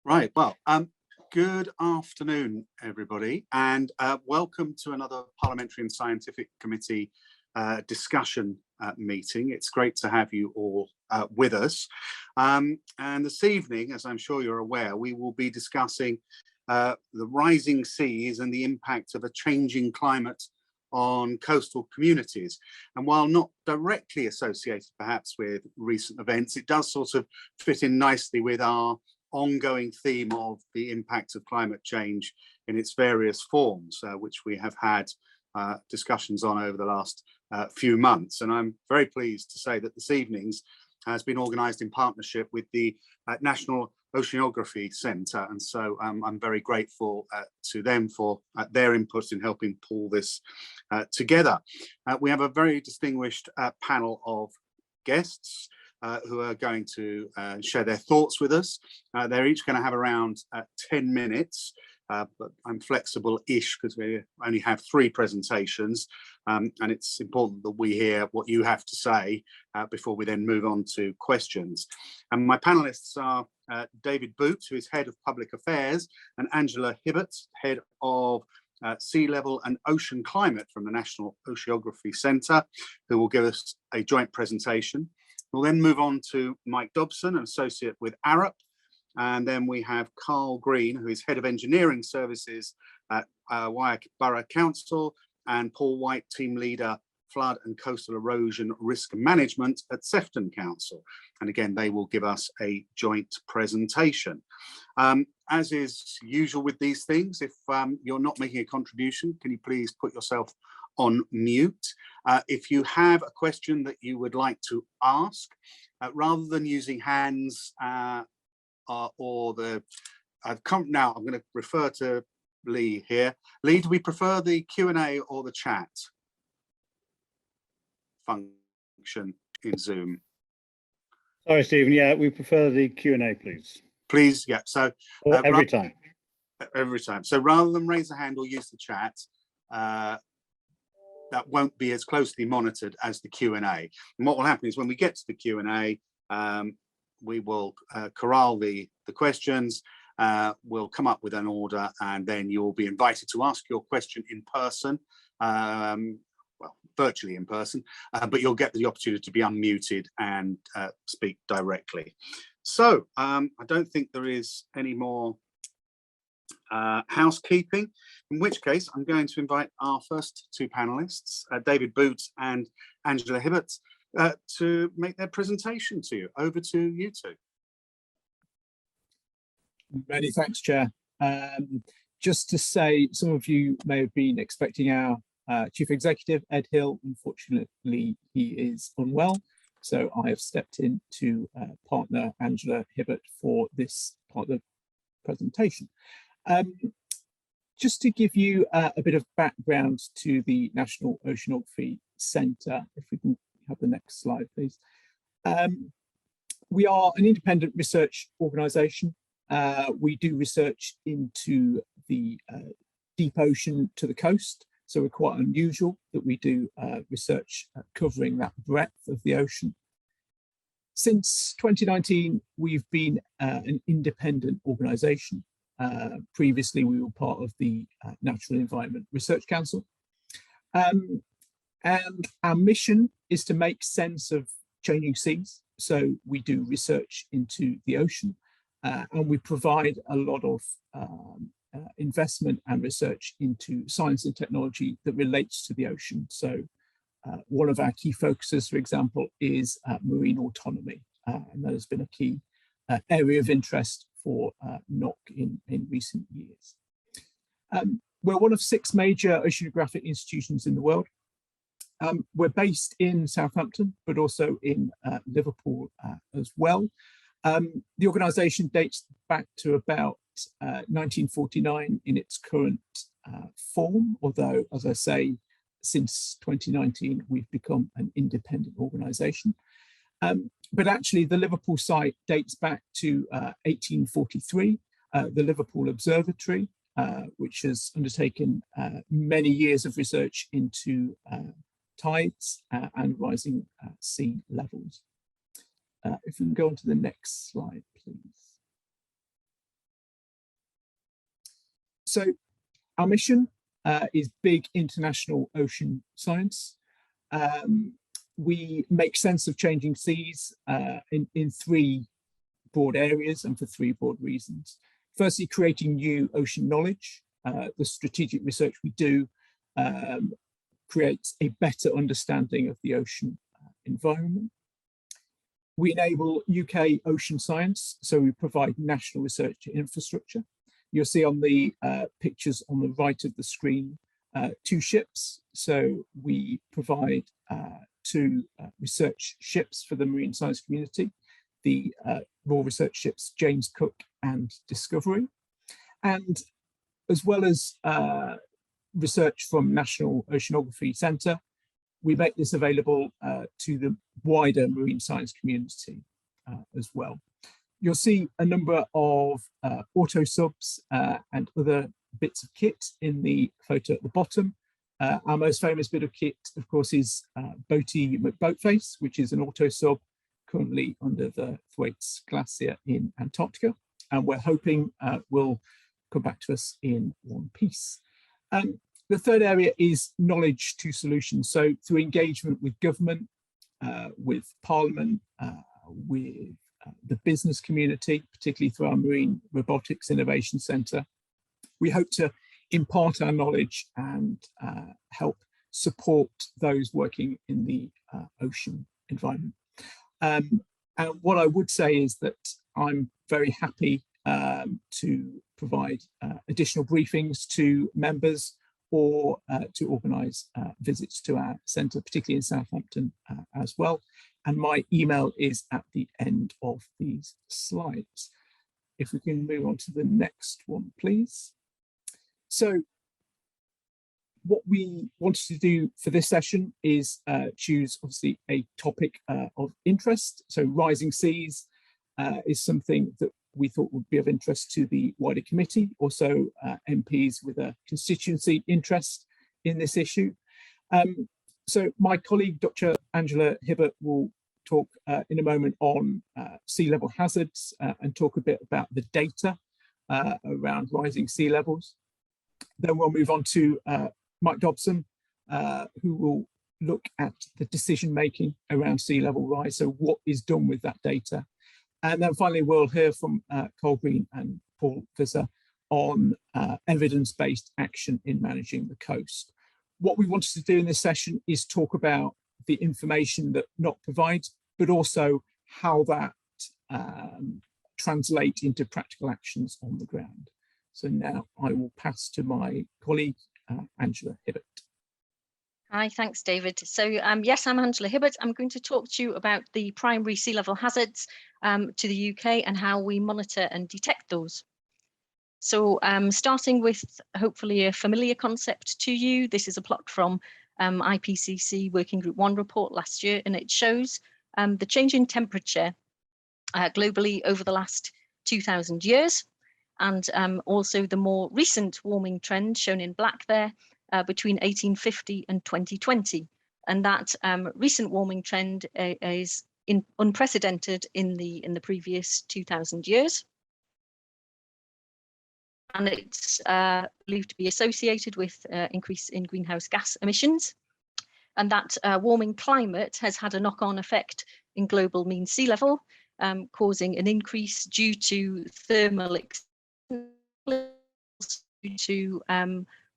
Right. Well, good afternoon, everybody, and welcome to another Parliamentary and Scientific Committee discussion meeting. It's great to have you all with us. And this evening, as I'm sure you're aware, we will be discussing the rising seas and the impact of a changing climate on coastal communities. And while not directly associated perhaps with recent events, it does sort of fit in nicely with our ongoing theme of the impact of climate change in its various forms, which we have had discussions on over the last few months. And I'm very pleased to say that this evening's has been organised in partnership with the National Oceanography Centre. And so I'm very grateful to them for their input in helping pull this together. We have a very distinguished panel of guests who are going to share their thoughts with us. They're each going to have around 10 minutes, but I'm flexible-ish because we only have 3 presentations, and it's important that we hear what you have to say before we then move on to questions. And my panelists are David Boots, who is Head of Public Affairs, and Angela Hibbert, Head of Sea Level and Ocean Climate from the National Oceanography Centre, who will give us a joint presentation. We'll then move on to Mike Dobson, an associate with Arup, and then we have Carl Green, who is Head of Engineering Services at Wyke Borough Council, and Paul White, Team Leader, Flood and Coastal Erosion Risk Management at Skelton Council. And again, they will give us a joint presentation. As is usual with these things, if you're not making a contribution, can you please put yourself on mute? If you have a question that you would like to ask, rather than using hands or the, now I'm going to refer to Lee here. Lee, do we prefer the Q&A or the chat function in Zoom? Sorry, Stephen. Yeah, we prefer the Q&A, please. Please, yeah. So every time. Every time. So rather than raise a hand or use the chat, that won't be as closely monitored as the Q&A. And what will happen is when we get to the Q&A, we will corral the questions, we'll come up with an order, and then you'll be invited to ask your question in person, well, virtually in person, but you'll get the opportunity to be unmuted and speak directly. So I don't think there is any more housekeeping, in which case I'm going to invite our first 2 panelists, David Boots and Angela Hibbert, to make their presentation to you. Over to you 2. Many thanks, Chair. Just to say, some of you may have been expecting our Chief Executive, Ed Hill. Unfortunately, he is unwell, so I have stepped in to partner Angela Hibbert for this part of the presentation. Just to give you a bit of background to the National Oceanography Centre, if we can have the next slide, please. We are an independent research organisation. We do research into the deep ocean to the coast, so we're quite unusual that we do research covering that breadth of the ocean. Since 2019, we've been an independent organisation. Previously, we were part of the Natural Environment Research Council. And our mission is to make sense of changing seas. So we do research into the ocean, and we provide a lot of investment and research into science and technology that relates to the ocean. So one of our key focuses, for example, is marine autonomy, and that has been a key area of interest for NOC in recent years. We're one of 6 major oceanographic institutions in the world. We're based in Southampton, but also in Liverpool as well. The organisation dates back to about 1949 in its current form, although, as I say, since 2019, we've become an independent organisation. But actually, the Liverpool site dates back to 1843, the Liverpool Observatory, which has undertaken many years of research into tides and rising sea levels. If we can go on to the next slide, please. So our mission is big international ocean science. We make sense of changing seas in three broad areas and for three broad reasons. Firstly, creating new ocean knowledge. The strategic research we do creates a better understanding of the ocean environment. We enable UK ocean science, so we provide national research infrastructure. You'll see on the pictures on the right of the screen, two ships. So we provide two research ships for the marine science community, the Royal Research ships James Cook and Discovery. And as well as research from National Oceanography Centre, we make this available to the wider marine science community as well. You'll see a number of auto subs and other bits of kit in the photo at the bottom. Our most famous bit of kit, of course, is Boaty McBoatface, which is an auto sub currently under the Thwaites Glacier in Antarctica, and we're hoping will come back to us in one piece. The third area is knowledge to solutions. So through engagement with government, with Parliament, with the business community, particularly through our Marine Robotics Innovation Centre, we hope to impart our knowledge and help support those working in the ocean environment. And what I would say is that I'm very happy to provide additional briefings to members or to organise visits to our centre, particularly in Southampton as well. And my email is at the end of these slides. If we can move on to the next one, please. So what we wanted to do for this session is choose obviously a topic of interest. So rising seas is something that we thought would be of interest to the wider committee, also MPs with a constituency interest in this issue. So my colleague, Dr. Angela Hibbert, will talk in a moment on sea level hazards and talk a bit about the data around rising sea levels. Then we'll move on to Mike Dobson, who will look at the decision making around sea level rise, so what is done with that data. And then finally, we'll hear from Cole Green and Paul Visser on evidence-based action in managing the coast. What we wanted to do in this session is talk about the information that NOC provides, but also how that translates into practical actions on the ground. So now I will pass to my colleague, Angela Hibbert. Hi, thanks, David. So yes, I'm Angela Hibbert. I'm going to talk to you about the primary sea level hazards to the UK and how we monitor and detect those. So starting with hopefully a familiar concept to you, this is a plot from IPCC Working Group 1 report last year, and it shows the change in temperature globally over the last 2,000 years, and also the more recent warming trend shown in black there, between 1850 and 2020. And that recent warming trend is unprecedented in the previous 2,000 years. And it's believed to be associated with increase in greenhouse gas emissions. And that warming climate has had a knock-on effect in global mean sea level, causing an increase due to thermal due to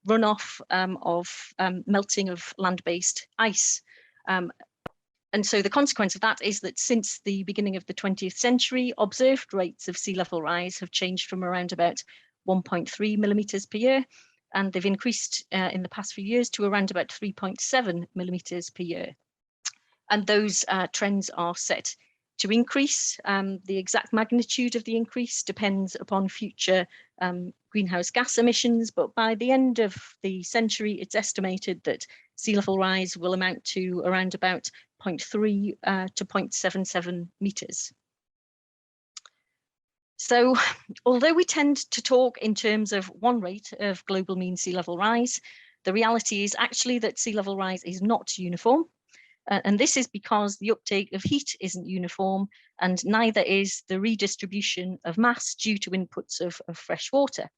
runoff of melting of land-based ice. And so the consequence of that is that since the beginning of the 20th century, observed rates of sea level rise have changed from around about 1.3 millimetres per year, and they've increased in the past few years to around about 3.7 millimetres per year. And those trends are set to increase. The exact magnitude of the increase depends upon future greenhouse gas emissions, but by the end of the century, it's estimated that sea level rise will amount to around about 0.3 to 0.77 metres. So although we tend to talk in terms of one rate of global mean sea level rise, the reality is actually that sea level rise is not uniform. And this is because the uptake of heat isn't uniform, and neither is the redistribution of mass due to inputs of fresh water.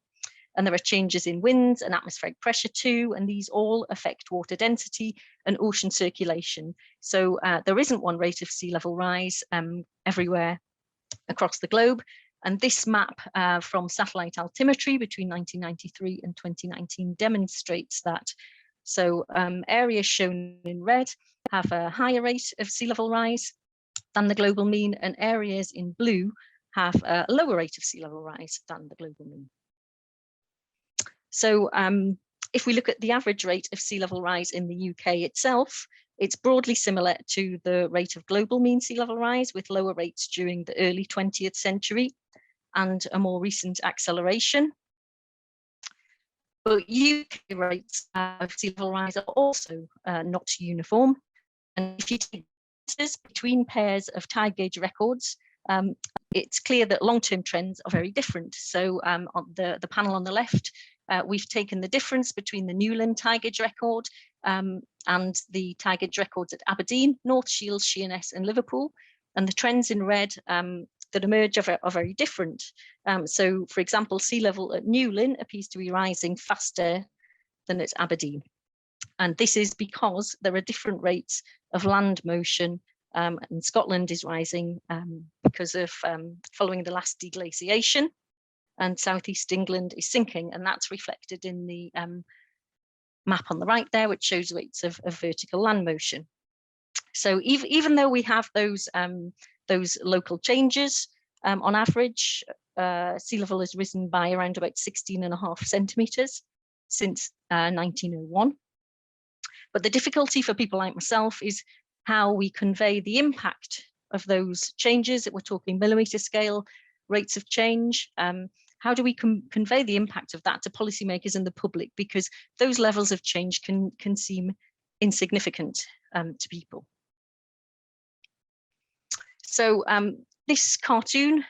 And there are changes in winds and atmospheric pressure too, and these all affect water density and ocean circulation. So there isn't one rate of sea level rise everywhere across the globe. And this map from satellite altimetry between 1993 and 2019 demonstrates that. So areas shown in red have a higher rate of sea level rise than the global mean, and areas in blue have a lower rate of sea level rise than the global mean. So if we look at the average rate of sea level rise in the UK itself, it's broadly similar to the rate of global mean sea level rise, with lower rates during the early 20th century and a more recent acceleration. But UK rates of sea level rise are also not uniform. And if you take differences between pairs of tide gauge records, it's clear that long-term trends are very different. So on the panel on the left, we've taken the difference between the Newlyn tide gauge record and the tide gauge records at Aberdeen, North Shields, Sheerness and Liverpool. And the trends in red that emerge are very different. So for example, sea level at Newlyn appears to be rising faster than at Aberdeen. And this is because there are different rates of land motion, and Scotland is rising because of following the last deglaciation, and southeast England is sinking, and that's reflected in the map on the right there, which shows rates of vertical land motion. So even though we have those local changes, on average, sea level has risen by around about 16.5 centimetres since 1901. But the difficulty for people like myself is how we convey the impact of those changes. We're talking millimetre scale rates of change. How do we convey the impact of that to policymakers and the public? Because those levels of change can seem insignificant to people. So this cartoon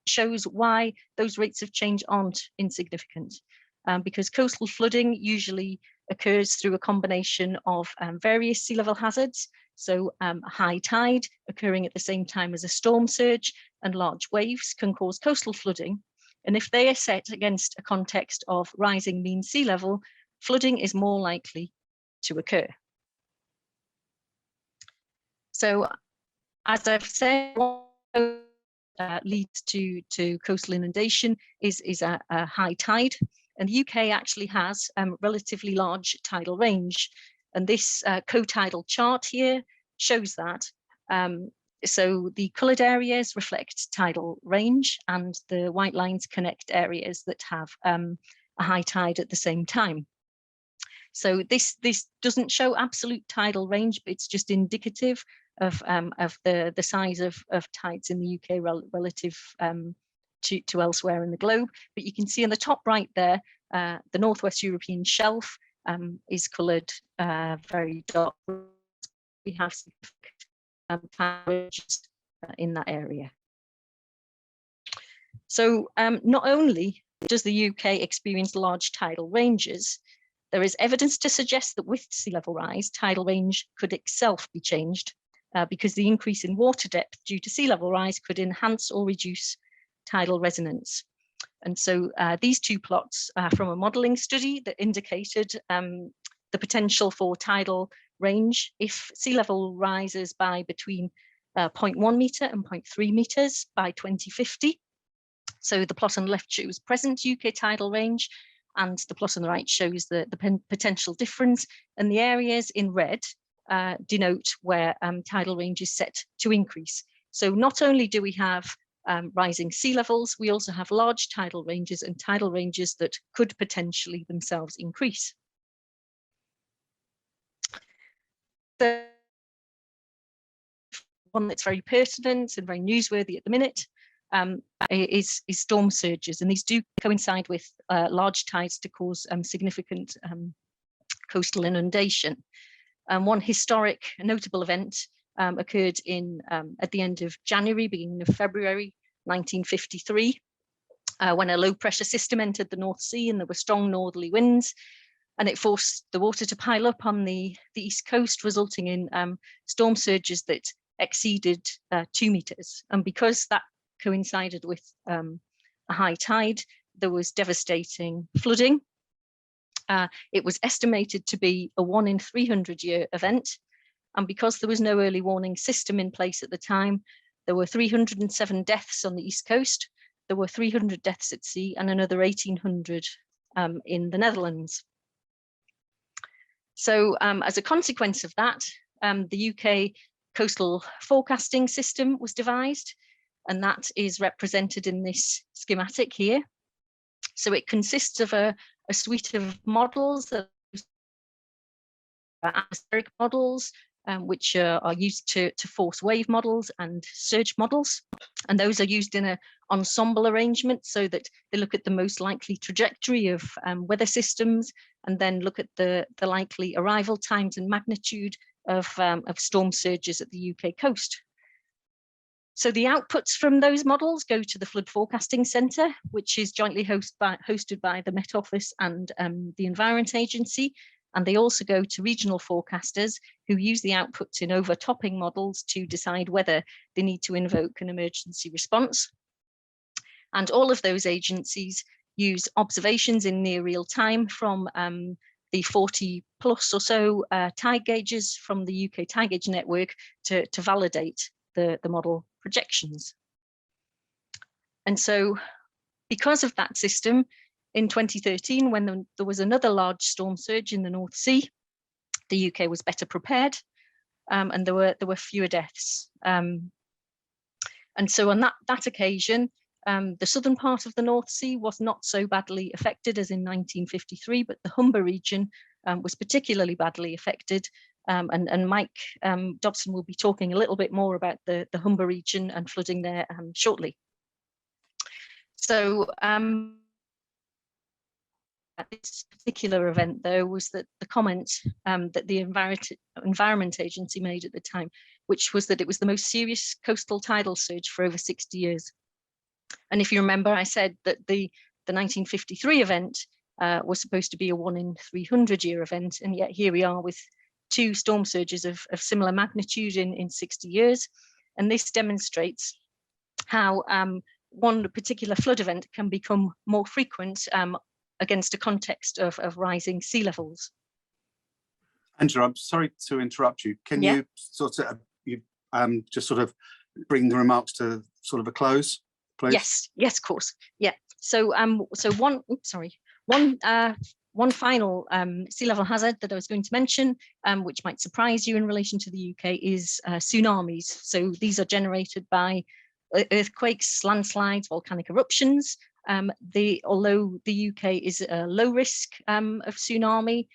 shows why those rates of change aren't insignificant, because coastal flooding usually occurs through a combination of various sea level hazards. So high tide occurring at the same time as a storm surge and large waves can cause coastal flooding. And if they are set against a context of rising mean sea level, flooding is more likely to occur. So as I've said, what leads to coastal inundation is a high tide. And the UK actually has relatively large tidal range. And this co-tidal chart here shows that. So the coloured areas reflect tidal range, and the white lines connect areas that have a high tide at the same time. So this doesn't show absolute tidal range, but it's just indicative of the size of tides in the UK relative to elsewhere in the globe. But you can see on the top right there, the Northwest European shelf is coloured very dark. We have tidal ranges in that area. So not only does the UK experience large tidal ranges, there is evidence to suggest that with sea level rise, tidal range could itself be changed because the increase in water depth due to sea level rise could enhance or reduce tidal resonance. And so these two plots are from a modelling study that indicated the potential for tidal range if sea level rises by between 0.1 metre and 0.3 metres by 2050. So the plot on the left shows present UK tidal range, and the plot on the right shows the potential difference. And the areas in red denote where tidal range is set to increase. So not only do we have rising sea levels, we also have large tidal ranges and tidal ranges that could potentially themselves increase. The one that's very pertinent and very newsworthy at the minute is storm surges, and these do coincide with large tides to cause significant coastal inundation. One historic notable event occurred at the end of January, beginning of February 1953, when a low pressure system entered the North Sea and there were strong northerly winds, and it forced the water to pile up on the east coast, resulting in storm surges that exceeded 2 metres. And because that coincided with a high tide, there was devastating flooding. It was estimated to be a 1 in 300 year event. And because there was no early warning system in place at the time, there were 307 deaths on the East Coast. There were 300 deaths at sea and another 1,800 in the Netherlands. So as a consequence of that, the UK coastal forecasting system was devised, and that is represented in this schematic here. So it consists of a suite of models that are atmospheric models, which are used to force wave models and surge models. And those are used in an ensemble arrangement so that they look at the most likely trajectory of weather systems and then look at the likely arrival times and magnitude of storm surges at the UK coast. So the outputs from those models go to the Flood Forecasting Centre, which is jointly hosted by the Met Office and the Environment Agency. And they also go to regional forecasters who use the outputs in overtopping models to decide whether they need to invoke an emergency response. And all of those agencies use observations in near real time from the 40 plus or so tide gauges from the UK tide gauge network to validate the model projections. And so because of that system, in 2013, when there was another large storm surge in the North Sea, the UK was better prepared, and there were fewer deaths. And so on that occasion, the southern part of the North Sea was not so badly affected as in 1953, but the Humber region was particularly badly affected. And Mike Dobson will be talking a little bit more about the Humber region and flooding there shortly. So this particular event, though, was that the comment that the Environment Agency made at the time, which was that it was the most serious coastal tidal surge for over 60 years. And if you remember, I said that the 1953 event was supposed to be a 1 in 300 year event, and yet here we are with 2 storm surges of similar magnitude in 60 years. And this demonstrates how one particular flood event can become more frequent against a context of rising sea levels. Angela, I'm sorry to interrupt you. Can you sort of just sort of bring the remarks to sort of a close, please? Yes, of course. Yeah. So one final sea level hazard that I was going to mention, which might surprise you in relation to the UK, is tsunamis. So these are generated by earthquakes, landslides, volcanic eruptions. Although the UK is a low risk of tsunami,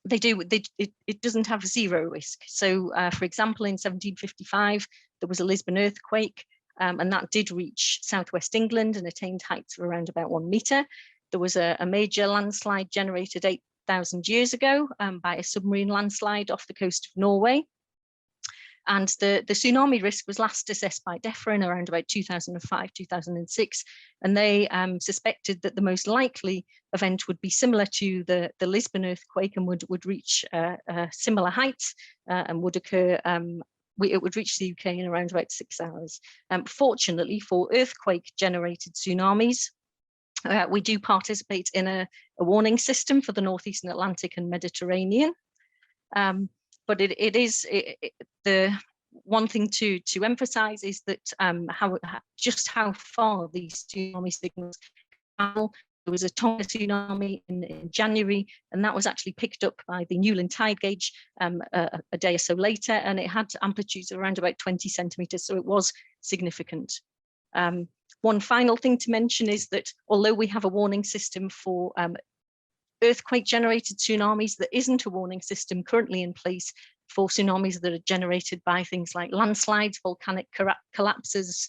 it doesn't have zero risk. So, for example, in 1755, there was a Lisbon earthquake, and that did reach southwest England and attained heights of around about 1 metre. There was a major landslide generated 8,000 years ago by a submarine landslide off the coast of Norway. And the tsunami risk was last assessed by DEFRA in around about 2005, 2006. And they suspected that the most likely event would be similar to the Lisbon earthquake and would reach similar heights and would occur, it would reach the UK in around about 6 hours. Fortunately for earthquake generated tsunamis, we do participate in a warning system for the Northeastern Atlantic and Mediterranean. But the one thing to emphasize is that just how far these tsunami signals travel. There was a Tonga tsunami in January, and that was actually picked up by the Newland tide gauge a day or so later, and it had amplitudes of around about 20 centimeters, so it was significant. One final thing to mention is that although we have a warning system for earthquake-generated tsunamis, there isn't a warning system currently in place for tsunamis that are generated by things like landslides, volcanic collapses,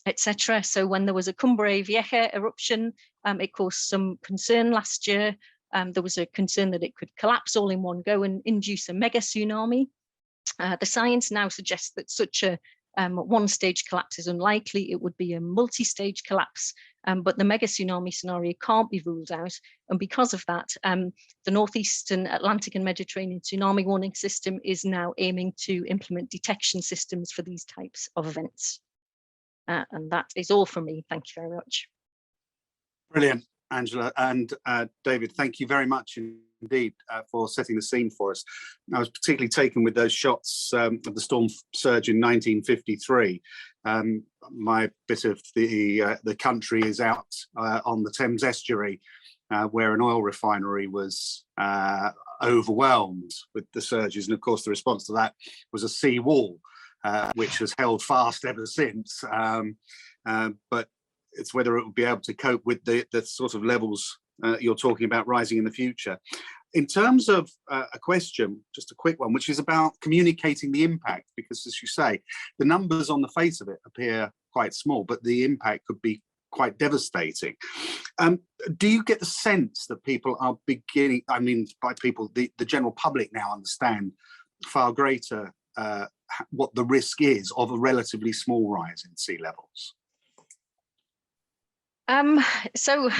etc. So when there was a Cumbre Vieja eruption, it caused some concern last year. There was a concern that it could collapse all in one go and induce a mega tsunami. The science now suggests that such a one-stage collapse is unlikely. It would be a multi-stage collapse, but the mega tsunami scenario can't be ruled out. And because of that, the Northeastern Atlantic and Mediterranean tsunami warning system is now aiming to implement detection systems for these types of events. And that is all from me. Thank you very much. Brilliant, Angela and David. Thank you very much indeed for setting the scene for us. I was particularly taken with those shots of the storm surge in 1953. My bit of the country is out on the Thames estuary, where an oil refinery was overwhelmed with the surges, and of course the response to that was a sea wall, which has held fast ever since. But it's whether it will be able to cope with the sort of levels you're talking about rising in the future. In terms of a question, just a quick one, which is about communicating the impact, because as you say, the numbers on the face of it appear quite small, but the impact could be quite devastating. Do you get the sense that people are beginning, I mean, by people, the general public now understand far greater what the risk is of a relatively small rise in sea levels? So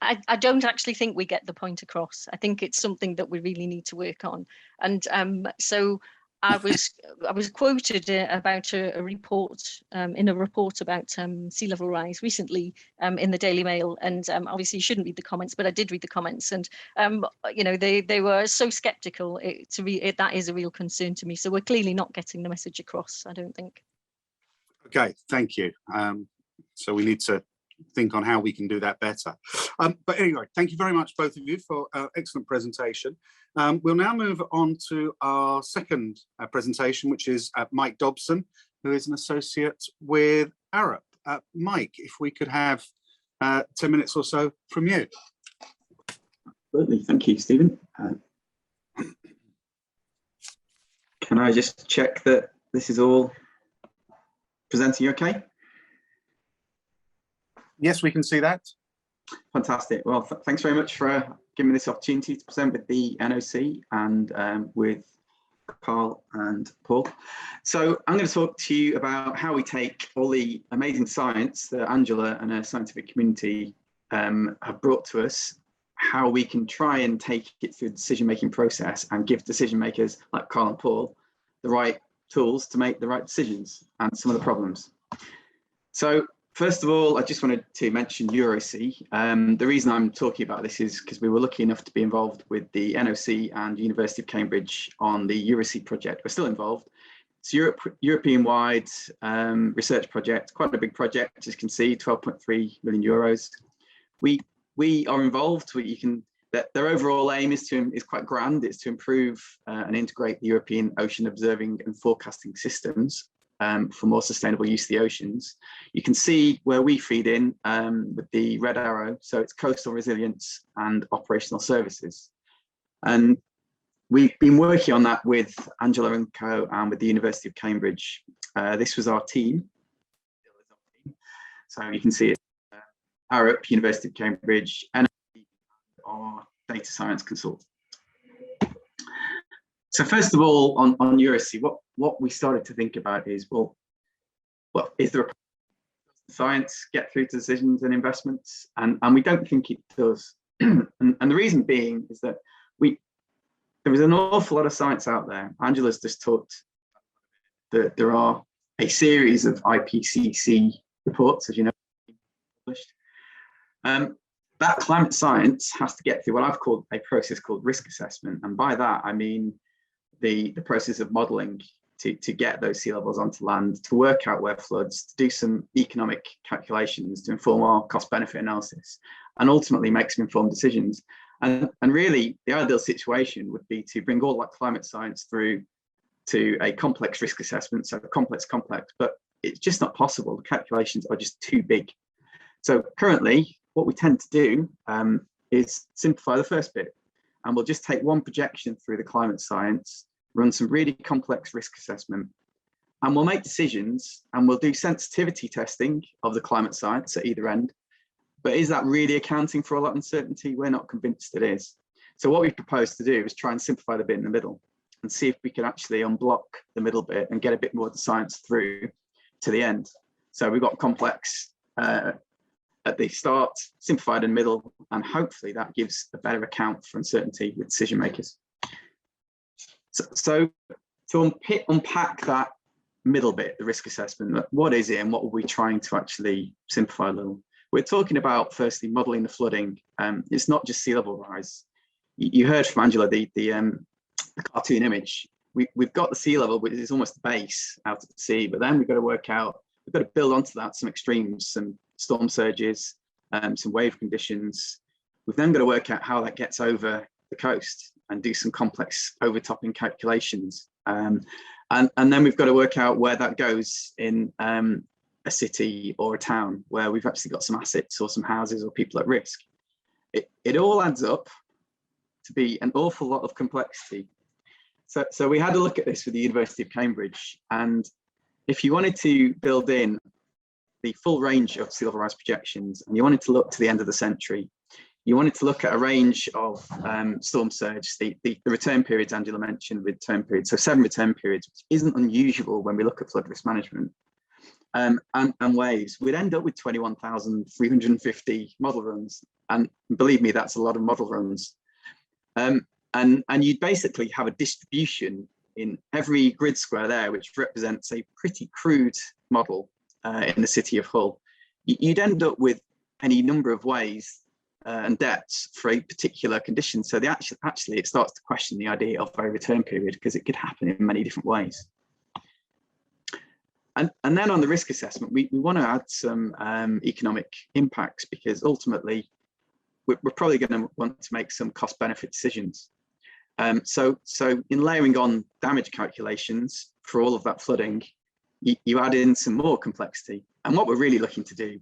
I don't actually think we get the point across. I think it's something that we really need to work on. And so I was quoted about a report in a report about sea level rise recently in the Daily Mail, and obviously you shouldn't read the comments, but I did read the comments, and you know, they were so sceptical. That is a real concern to me. So we're clearly not getting the message across, I don't think. Okay, thank you. So we need to think on how we can do that better. But anyway, thank you very much, both of you, for excellent presentation. We'll now move on to our second presentation, which is Mike Dobson, who is an associate with Arup. Mike, if we could have 10 minutes or so from you. Absolutely, thank you, Stephen. Can I just check that this is all presenting okay? Yes, we can see that. Fantastic. Well, thanks very much for giving me this opportunity to present with the NOC and with Carl and Paul. So I'm going to talk to you about how we take all the amazing science that Angela and her scientific community have brought to us, how we can try and take it through the decision-making process and give decision makers like Carl and Paul the right tools to make the right decisions and some of the problems. So first of all, I just wanted to mention EuroC. The reason I'm talking about this is because we were lucky enough to be involved with the NOC and University of Cambridge on the EuroC project. We're still involved. It's European-wide research project, quite a big project, as you can see, 12.3 million euros. We are involved. Their overall aim is quite grand. It's to improve and integrate the European ocean observing and forecasting systems for more sustainable use of the oceans. You can see where we feed in with the red arrow. So it's coastal resilience and operational services. And we've been working on that with Angela and co and with the University of Cambridge. This was our team. So you can see it, Arup, University of Cambridge, and our data science consultant. So first of all, on EuroC, what we started to think about is, well, is there a science get through to decisions and investments? And we don't think it does. And the reason being is that there is an awful lot of science out there. Angela's just talked that there are a series of IPCC reports, as you know, published. That climate science has to get through what I've called a process called risk assessment. And by that, I mean the process of modeling to get those sea levels onto land, to work out where floods, to do some economic calculations, to inform our cost-benefit analysis, and ultimately make some informed decisions. And really, the ideal situation would be to bring all that climate science through to a complex risk assessment, so complex, but it's just not possible. The calculations are just too big. So currently, what we tend to do is simplify the first bit. And we'll just take one projection through the climate science, run some really complex risk assessment, and we'll make decisions, and we'll do sensitivity testing of the climate science at either end. But is that really accounting for all that uncertainty? We're not convinced it is. So what we've proposed to do is try and simplify the bit in the middle and see if we can actually unblock the middle bit and get a bit more of the science through to the end. So we've got complex at the start, simplified in the middle, and hopefully that gives a better account for uncertainty with decision makers. So to unpack that middle bit, the risk assessment, what is it and what are we trying to actually simplify a little? we're talking about firstly modelling the flooding. It's not just sea level rise. You heard from Angela the cartoon image. We've got the sea level, which is almost the base out at the sea, but then we've got to work out, we've got to build onto that some extremes, some storm surges, some wave conditions. We've then got to work out how that gets over the coast and do some complex overtopping calculations. And then we've got to work out where that goes in a city or a town where we've actually got some assets or some houses or people at risk. It all adds up to be an awful lot of complexity. So we had a look at this with the University of Cambridge, and if you wanted to build in the full range of sea level rise projections and you wanted to look to the end of the century, you wanted to look at a range of storm surge, the return periods Angela mentioned, return periods, so 7 return periods, which isn't unusual when we look at flood risk management, and waves, we'd end up with 21,350 model runs. And believe me, that's a lot of model runs. And you'd basically have a distribution in every grid square there, which represents a pretty crude model in the city of Hull. You'd end up with any number of ways and depths for a particular condition. So actually it starts to question the idea of a return period, because it could happen in many different ways. And then on the risk assessment, we want to add some economic impacts, because ultimately we're probably going to want to make some cost benefit decisions. So in layering on damage calculations for all of that flooding, you add in some more complexity. And what we're really looking to do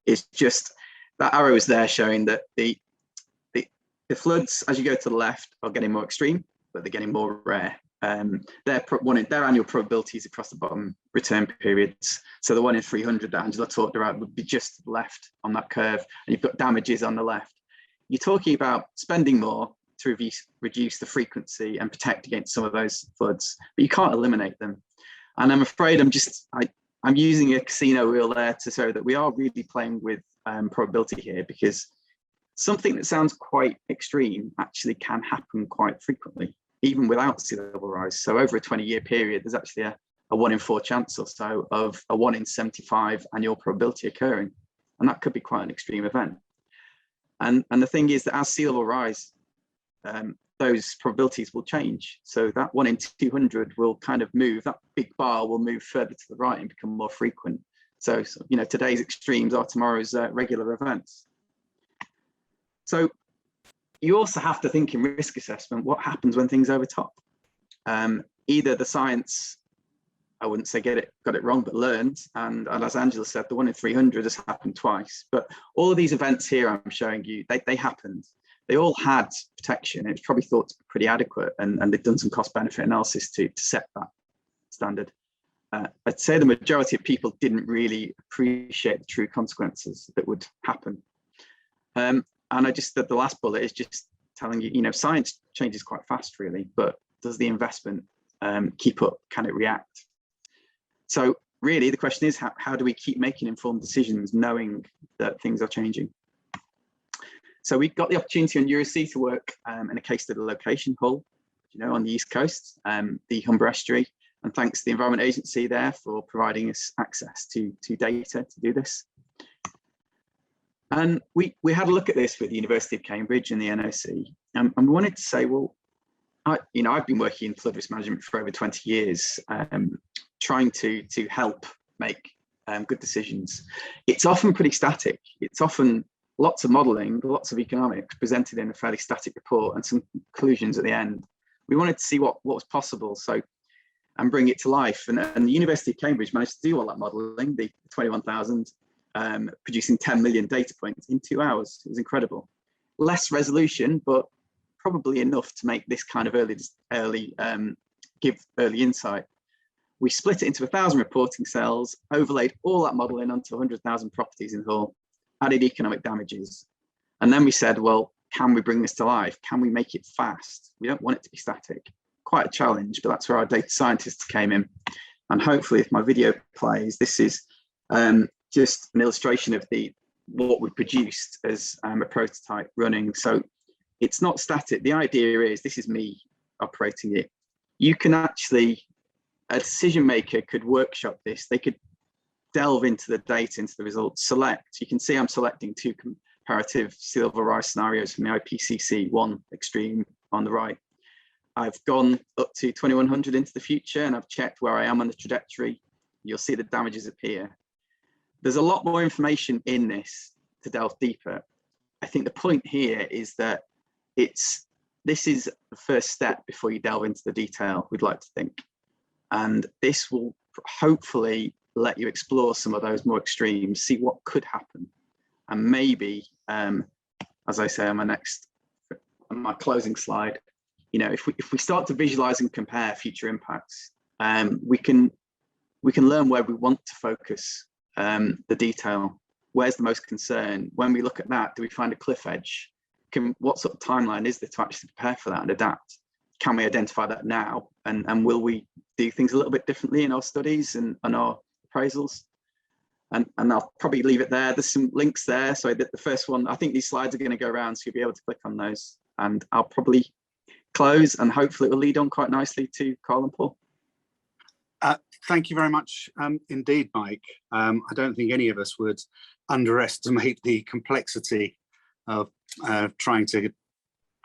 is just, that arrow is there showing that the floods, as you go to the left, are getting more extreme, but they're getting more rare. Their annual probabilities across the bottom return periods. So the 1 in 300 that Angela talked about would be just to the left on that curve, and you've got damages on the left. You're talking about spending more to reduce the frequency and protect against some of those floods, but you can't eliminate them. And I'm afraid I'm using a casino wheel there to show that we are really playing with probability here, because something that sounds quite extreme actually can happen quite frequently, even without sea level rise. So over a 20-year period, there's actually a 1 in 4 chance or so of a 1 in 75 annual probability occurring. And that could be quite an extreme event. And the thing is that as sea level rise, those probabilities will change. So that 1 in 200 will kind of move, that big bar will move further to the right and become more frequent. So today's extremes are tomorrow's regular events. So you also have to think in risk assessment, what happens when things overtop? Either the science, I wouldn't say got it wrong, but learned. And as Angela said, the 1 in 300 has happened twice. But all of these events here I'm showing you, they happened. They all had protection. It's probably thought to be pretty adequate, and they've done some cost benefit analysis to set that standard. I'd say the majority of people didn't really appreciate the true consequences that would happen. And I just, the last bullet is just telling you, science changes quite fast really, but does the investment keep up? Can it react? So really the question is, how do we keep making informed decisions knowing that things are changing? So we got the opportunity on Euroc to work in a case study location, Hull, on the East Coast, the Humber Estuary, and thanks to the Environment Agency there for providing us access to data to do this. And we had a look at this with the University of Cambridge and the NOC, and we wanted to say, well, I've been working in flood risk management for over 20 years, trying to help make good decisions. It's often pretty static. It's often lots of modelling, lots of economics presented in a fairly static report and some conclusions at the end. We wanted to see what was possible, and bring it to life. And the University of Cambridge managed to do all that modelling, the 21,000, producing 10 million data points in 2 hours. It was incredible. Less resolution, but probably enough to make this kind of give early insight. We split it into 1,000 reporting cells, overlaid all that modelling onto 100,000 properties in Hull, added economic damages. And then we said, well, can we bring this to life? Can we make it fast? We don't want it to be static. Quite a challenge, but that's where our data scientists came in. And hopefully if my video plays, this is just an illustration of what we produced as a prototype running. So it's not static. The idea is, this is me operating it. You can actually, a decision maker could workshop this. They could delve into the data, into the results, select, you can see I'm selecting 2 comparative sea level rise scenarios from the IPCC, one extreme on the right. I've gone up to 2100 into the future and I've checked where I am on the trajectory. You'll see the damages appear. There's a lot more information in this to delve deeper. I think the point here is that this is the first step before you delve into the detail, we'd like to think. And this will hopefully let you explore some of those more extremes, see what could happen. And maybe, as I say on my closing slide, you know, if we start to visualize and compare future impacts, we can learn where we want to focus the detail. Where's the most concern? When we look at that, do we find a cliff edge? What sort of timeline is there to actually prepare for that and adapt? Can we identify that now? And will we do things a little bit differently in our studies and our appraisals? And I'll probably leave it there. There's some links there. So the first one, I think these slides are going to go around, so you'll be able to click on those. And I'll probably close, and hopefully it will lead on quite nicely to Carl and Paul. Thank you very much indeed, Mike. I don't think any of us would underestimate the complexity of trying to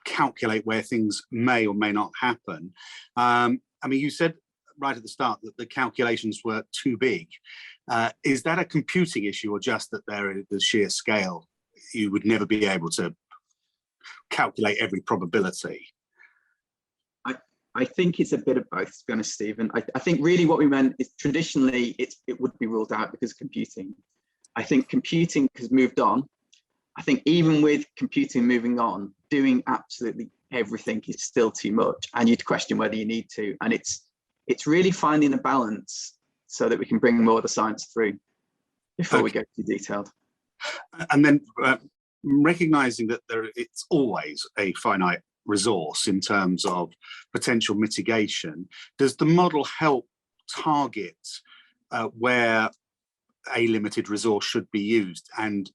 calculate where things may or may not happen. I mean, you said right at the start that the calculations were too big. Is that a computing issue, or just that the sheer scale, you would never be able to calculate every probability? I think it's a bit of both, to be honest, Stephen. I think really what we meant is traditionally it would be ruled out because of computing. I think computing has moved on. I think even with computing moving on, doing absolutely everything is still too much, and you'd question whether you need to. And it's really finding a balance so that we can bring more of the science through before we go too detailed. And then recognizing that it's always a finite resource in terms of potential mitigation, does the model help target where a limited resource should be used, and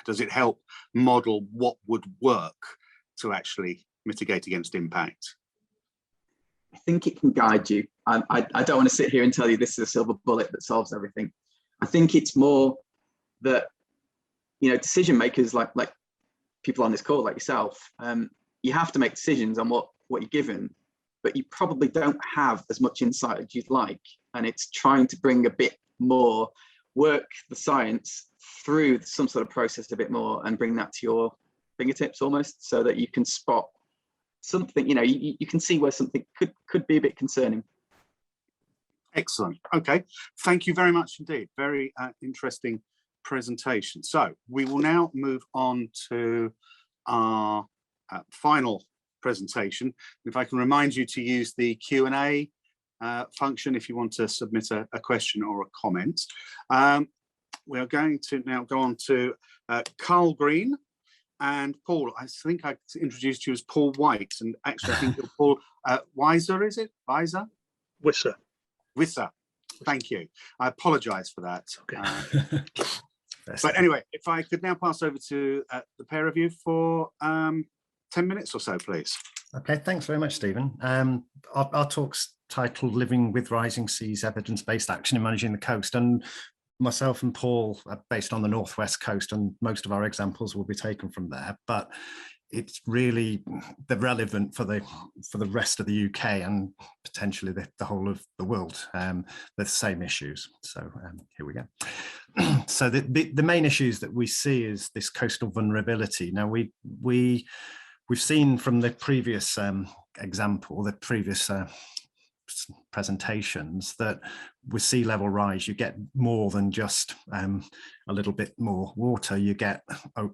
does it help model what would work to actually mitigate against impact? I think it can guide you. I don't want to sit here and tell you this is a silver bullet that solves everything. I think it's more that, you know, decision makers like people on this call, like yourself, you have to make decisions on what you're given, but you probably don't have as much insight as you'd like. And it's trying to bring a bit more, work the science through some sort of process a bit more and bring that to your fingertips almost, so that you can spot something, you know, you can see where something could be a bit concerning. Excellent. Okay. Thank you very much indeed. Very interesting presentation. So we will now move on to our final presentation. If I can remind you to use the Q&A function if you want to submit a question or a comment. We are going to now go on to Carl Green and Paul. I think I introduced you as Paul White, and actually I think you're Paul Weiser, is it? Weiser? Wisser. Wisser. Thank you. I apologise for that. Okay. But anyway, if I could now pass over to the pair of you for 10 minutes or so, please. Okay, thanks very much, Stephen. Our talk's titled Living with Rising Seas, Evidence-Based Action in Managing the Coast. And myself and Paul are based on the northwest coast, and most of our examples will be taken from there. But it's really relevant for the rest of the UK and potentially the whole of the world. The same issues. So here we go. So the main issues that we see is this coastal vulnerability. Now we've seen from the previous example, the previous presentations, that with sea level rise you get more than just a little bit more water. You get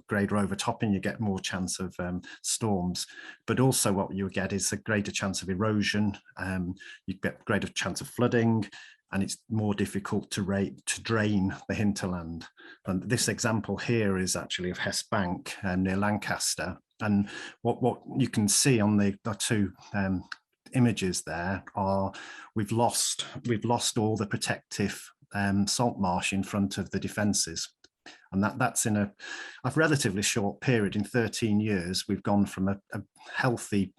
greater overtopping, you get more chance of storms, but also what you get is a greater chance of erosion, you get greater chance of flooding, and it's more difficult to drain the hinterland. And this example here is actually of Hess Bank near Lancaster, and what you can see on the two images there are we've lost all the protective salt marsh in front of the defences, and that's in a relatively short period. In 13 years we've gone from a healthy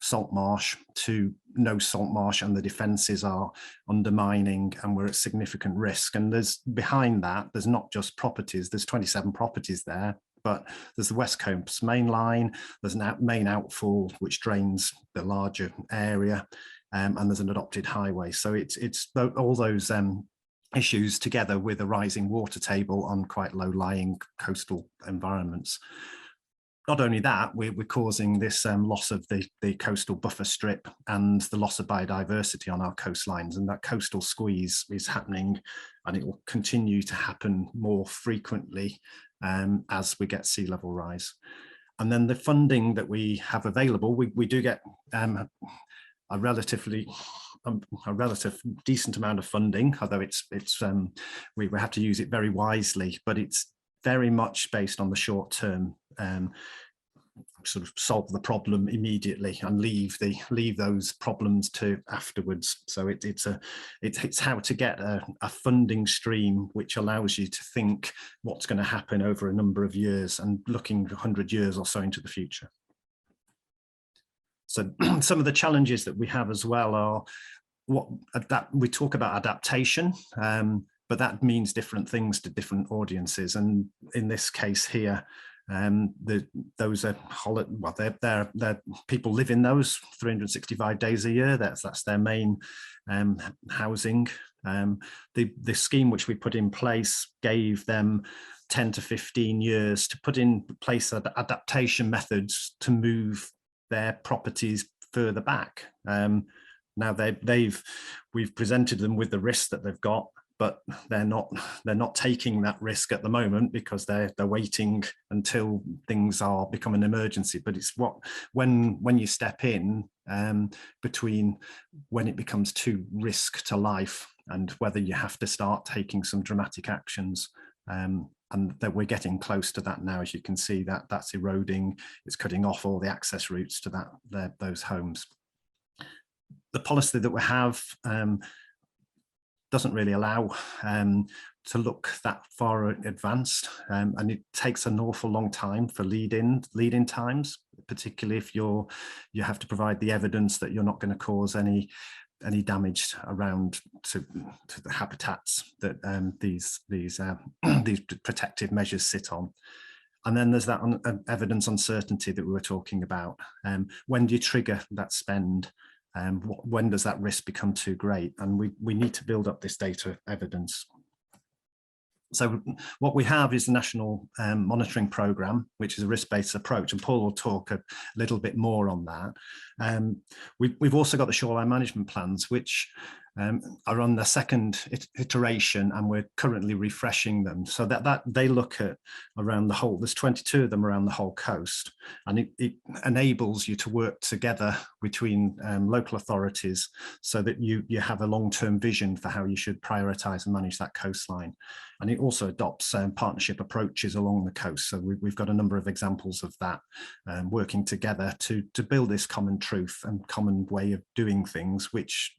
salt marsh to no salt marsh, and the defences are undermining and we're at significant risk. And there's behind that, there's not just properties, there's 27 properties there, but there's the West Coast main line, there's an main outfall which drains the larger area, and there's an adopted highway. So it's all those issues together with a rising water table on quite low-lying coastal environments. Not only that, we're causing this loss of the coastal buffer strip and the loss of biodiversity on our coastlines, and that coastal squeeze is happening, and it will continue to happen more frequently as we get sea level rise. And then the funding that we have available, we do get a relative decent amount of funding, although we have to use it very wisely, but it's very much based on the short term, sort of solve the problem immediately and leave those problems to afterwards. So it's how to get a funding stream which allows you to think what's going to happen over a number of years and looking 100 years or so into the future. So some of the challenges that we have as well are we talk about adaptation, but that means different things to different audiences. And in this case here, those are they're people live in those 365 days a year. That's their main housing. The scheme which we put in place gave them 10 to 15 years to put in place adaptation methods to move their properties further back. Now we've presented them with the risk that they've got, but they're not taking that risk at the moment because they're waiting until things become an emergency. But it's when you step in between when it becomes too risk to life and whether you have to start taking some dramatic actions. And that we're getting close to that now, as you can see, that's eroding, it's cutting off all the access routes to those homes. The policy that we have doesn't really allow to look that far advanced, and it takes an awful long time for lead-in times, particularly if you have to provide the evidence that you're not going to cause any damage around to the habitats that these protective measures sit on. And then there's that evidence uncertainty that we were talking about. When do you trigger that spend? When does that risk become too great? And we need to build up this data evidence. So what we have is the National Monitoring Programme, which is a risk-based approach, and Paul will talk a little bit more on that. We've also got the shoreline management plans, which are on the second iteration, and we're currently refreshing them so that they look at around the whole, there's 22 of them around the whole coast, and it enables you to work together between local authorities so that you have a long-term vision for how you should prioritise and manage that coastline. And it also adopts partnership approaches along the coast. So we've got a number of examples of that, working together to build this common truth and common way of doing things, which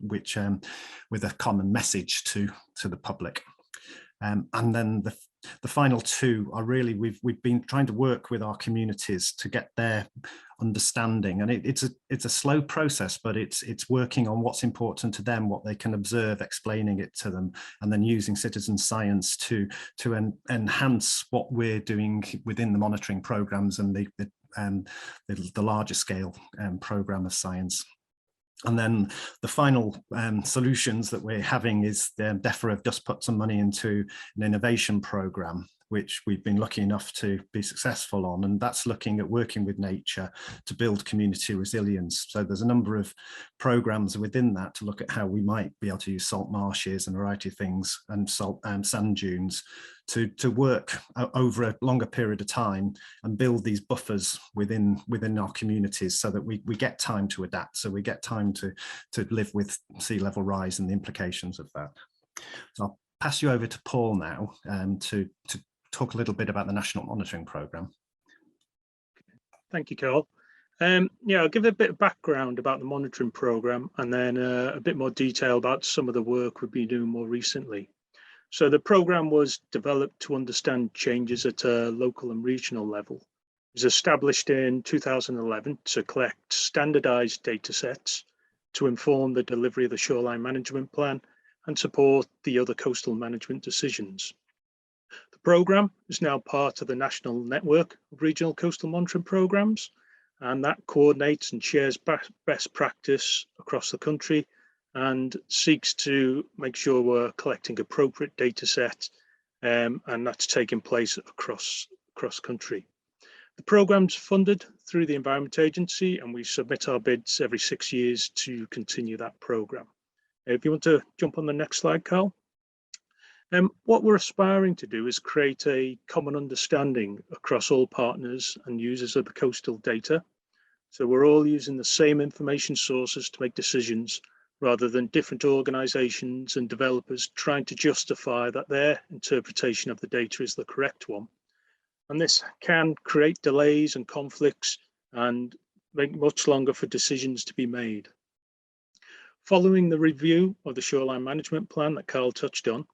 with a common message to the public. And then the final two are really, we've been trying to work with our communities to get their understanding, and it's a slow process, but it's working on what's important to them, what they can observe, explaining it to them, and then using citizen science to enhance what we're doing within the monitoring programs and the larger scale program of science. And then the final solutions that we're having is DEFRA have just put some money into an innovation program, which we've been lucky enough to be successful on. And that's looking at working with nature to build community resilience. So there's a number of programs within that to look at how we might be able to use salt marshes and a variety of things and sand dunes to work over a longer period of time and build these buffers within our communities so that we get time to adapt, so we get time to live with sea level rise and the implications of that. So I'll pass you over to Paul now to talk a little bit about the National Monitoring Programme. Thank you, Carl. Yeah, I'll give a bit of background about the monitoring programme and then a bit more detail about some of the work we've been doing more recently. So the programme was developed to understand changes at a local and regional level was established in 2011 to collect standardized data sets to inform the delivery of the shoreline management plan and support the other coastal management decisions. The programme is now part of the national network of regional coastal monitoring programmes, and that coordinates and shares best practice across the country and seeks to make sure we're collecting appropriate data sets, and that's taking place across country. The programme's funded through the Environment Agency, and we submit our bids every 6 years to continue that programme. If you want to jump on the next slide, Carl. What we're aspiring to do is create a common understanding across all partners and users of the coastal data. So we're all using the same information sources to make decisions, rather than different organisations and developers trying to justify that their interpretation of the data is the correct one. And this can create delays and conflicts and make much longer for decisions to be made. Following the review of the shoreline management plan that Carl touched on,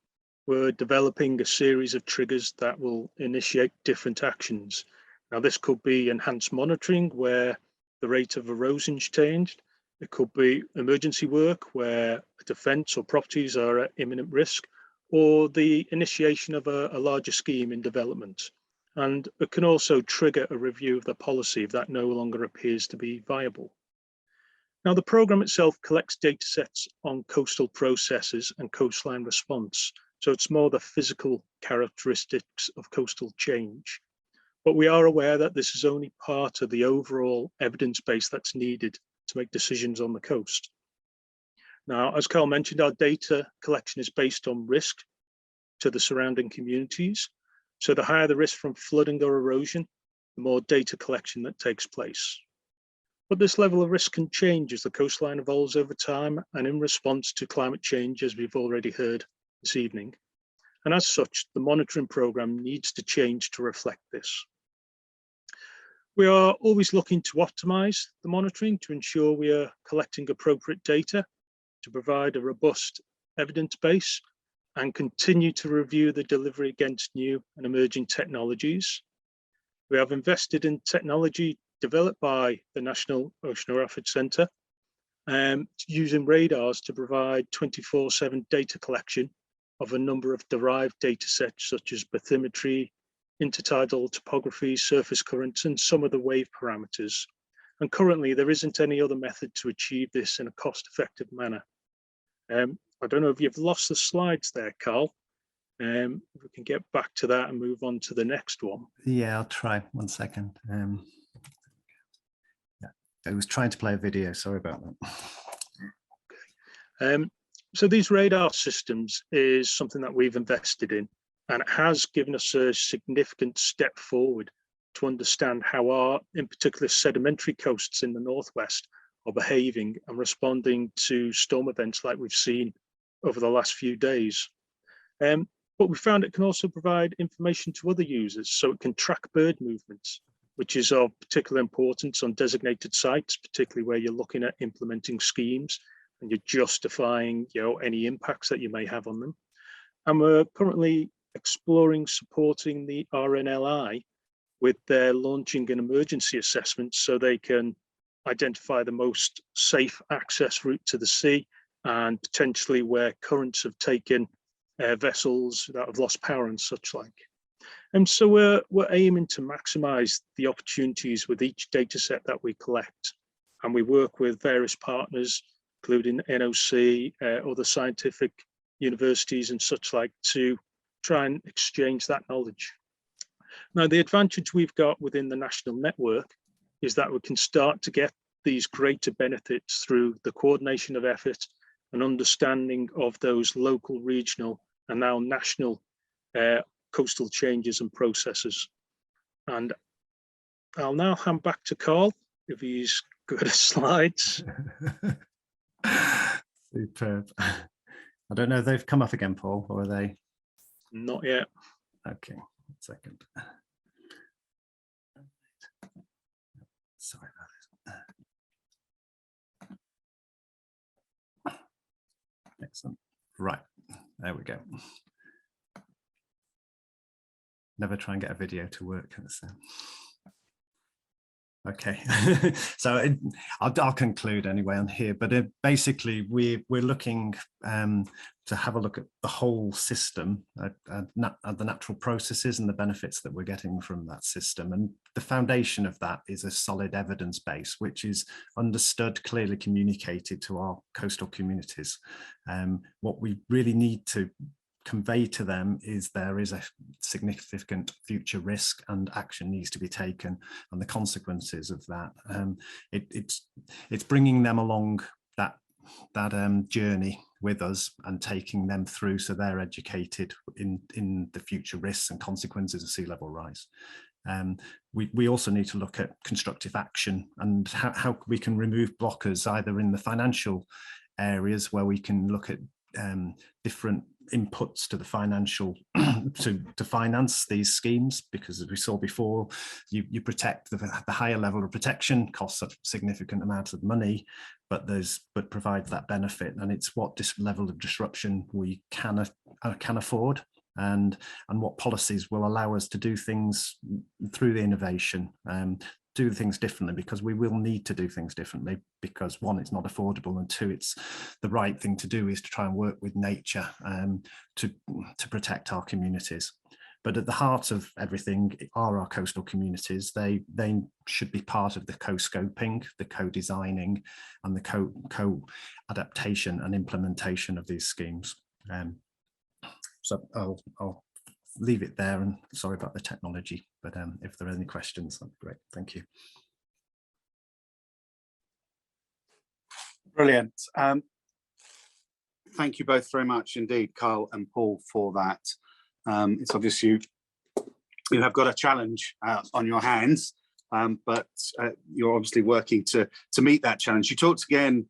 we're developing a series of triggers that will initiate different actions. Now, this could be enhanced monitoring where the rate of erosion changed. It could be emergency work where a defence or properties are at imminent risk, or the initiation of a larger scheme in development. And it can also trigger a review of the policy if that no longer appears to be viable. Now, the programme itself collects data sets on coastal processes and coastline response. So it's more the physical characteristics of coastal change. But we are aware that this is only part of the overall evidence base that's needed to make decisions on the coast. Now, as Carl mentioned, our data collection is based on risk to the surrounding communities. So the higher the risk from flooding or erosion, the more data collection that takes place. But this level of risk can change as the coastline evolves over time and in response to climate change, as we've already heard this evening. And as such, the monitoring programme needs to change to reflect this. We are always looking to optimise the monitoring to ensure we are collecting appropriate data to provide a robust evidence base and continue to review the delivery against new and emerging technologies. We have invested in technology developed by the National Oceanography Centre, using radars to provide 24/7 data collection of a number of derived data sets such as bathymetry, intertidal topography, surface currents, and some of the wave parameters. And currently there isn't any other method to achieve this in a cost-effective manner. I don't know if you've lost the slides there, Carl. If we can get back to that and move on to the next one. Yeah, I'll try. 1 second. Yeah, I was trying to play a video. Sorry about that. So these radar systems is something that we've invested in, and it has given us a significant step forward to understand how our, in particular, sedimentary coasts in the northwest are behaving and responding to storm events like we've seen over the last few days. But we found it can also provide information to other users, so it can track bird movements, which is of particular importance on designated sites, particularly where you're looking at implementing schemes and you're justifying, any impacts that you may have on them. And we're currently exploring supporting the RNLI with their launching an emergency assessment so they can identify the most safe access route to the sea and potentially where currents have taken vessels that have lost power and such like. And so we're aiming to maximize the opportunities with each data set that we collect. And we work with various partners, including NOC, other scientific universities and such like, to try and exchange that knowledge. Now, the advantage we've got within the national network is that we can start to get these greater benefits through the coordination of effort and understanding of those local, regional, and now national coastal changes and processes. And I'll now hand back to Carl if he's good at slides. Superb. I don't know if they've come up again, Paul, or are they? Not yet. Okay, 1 second. Sorry about it. Excellent. Right, there we go. Never try and get a video to work. Okay, so I'll conclude anyway on here, but basically we're looking to have a look at the whole system, at the natural processes and the benefits that we're getting from that system. And the foundation of that is a solid evidence base, which is understood, clearly communicated to our coastal communities. What we really need to convey to them is there is a significant future risk and action needs to be taken, and the consequences of that. It's bringing them along that journey with us and taking them through so they're educated in the future risks and consequences of sea level rise. We also need to look at constructive action and how we can remove blockers, either in the financial areas where we can look at different inputs to the financial to finance these schemes, because as we saw before, you protect the higher level of protection costs a significant amount of money, but provides that benefit, and it's what this level of disruption we can afford, and what policies will allow us to do things through the innovation, do things differently, because we will need to do things differently, because one, it's not affordable, and two, it's the right thing to do is to try and work with nature to protect our communities. But at the heart of everything are our coastal communities. They should be part of the co-scoping, the co-designing, and the co-adaptation and implementation of these schemes. So I'll leave it there, and sorry about the technology, but if there are any questions, that'd be great. Thank you. Brilliant. Thank you both very much indeed, Carl and Paul, for that. It's obvious you have got a challenge on your hands, but you're obviously working to meet that challenge. You talked again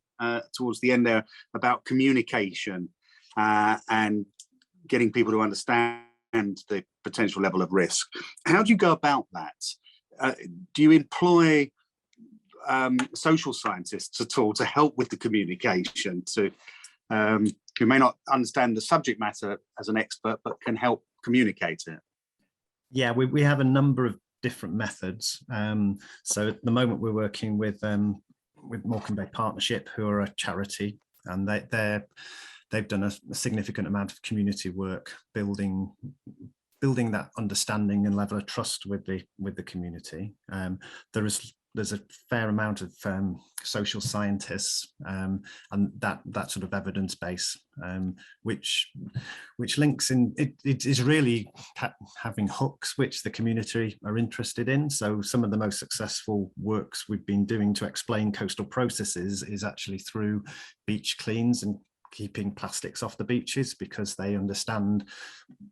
towards the end there about communication and getting people to understand the potential level of risk. How do you go about that? Do you employ social scientists at all to help with the communication, to who may not understand the subject matter as an expert but can help communicate it? Yeah, we have a number of different methods. So at the moment we're working with Morecambe Bay Partnership, who are a charity, and they've done a significant amount of community work building that understanding and level of trust with the community. There's a fair amount of social scientists and that sort of evidence base, which links in. It is really having hooks which the community are interested in. So some of the most successful works we've been doing to explain coastal processes is actually through beach cleans and keeping plastics off the beaches, because they understand,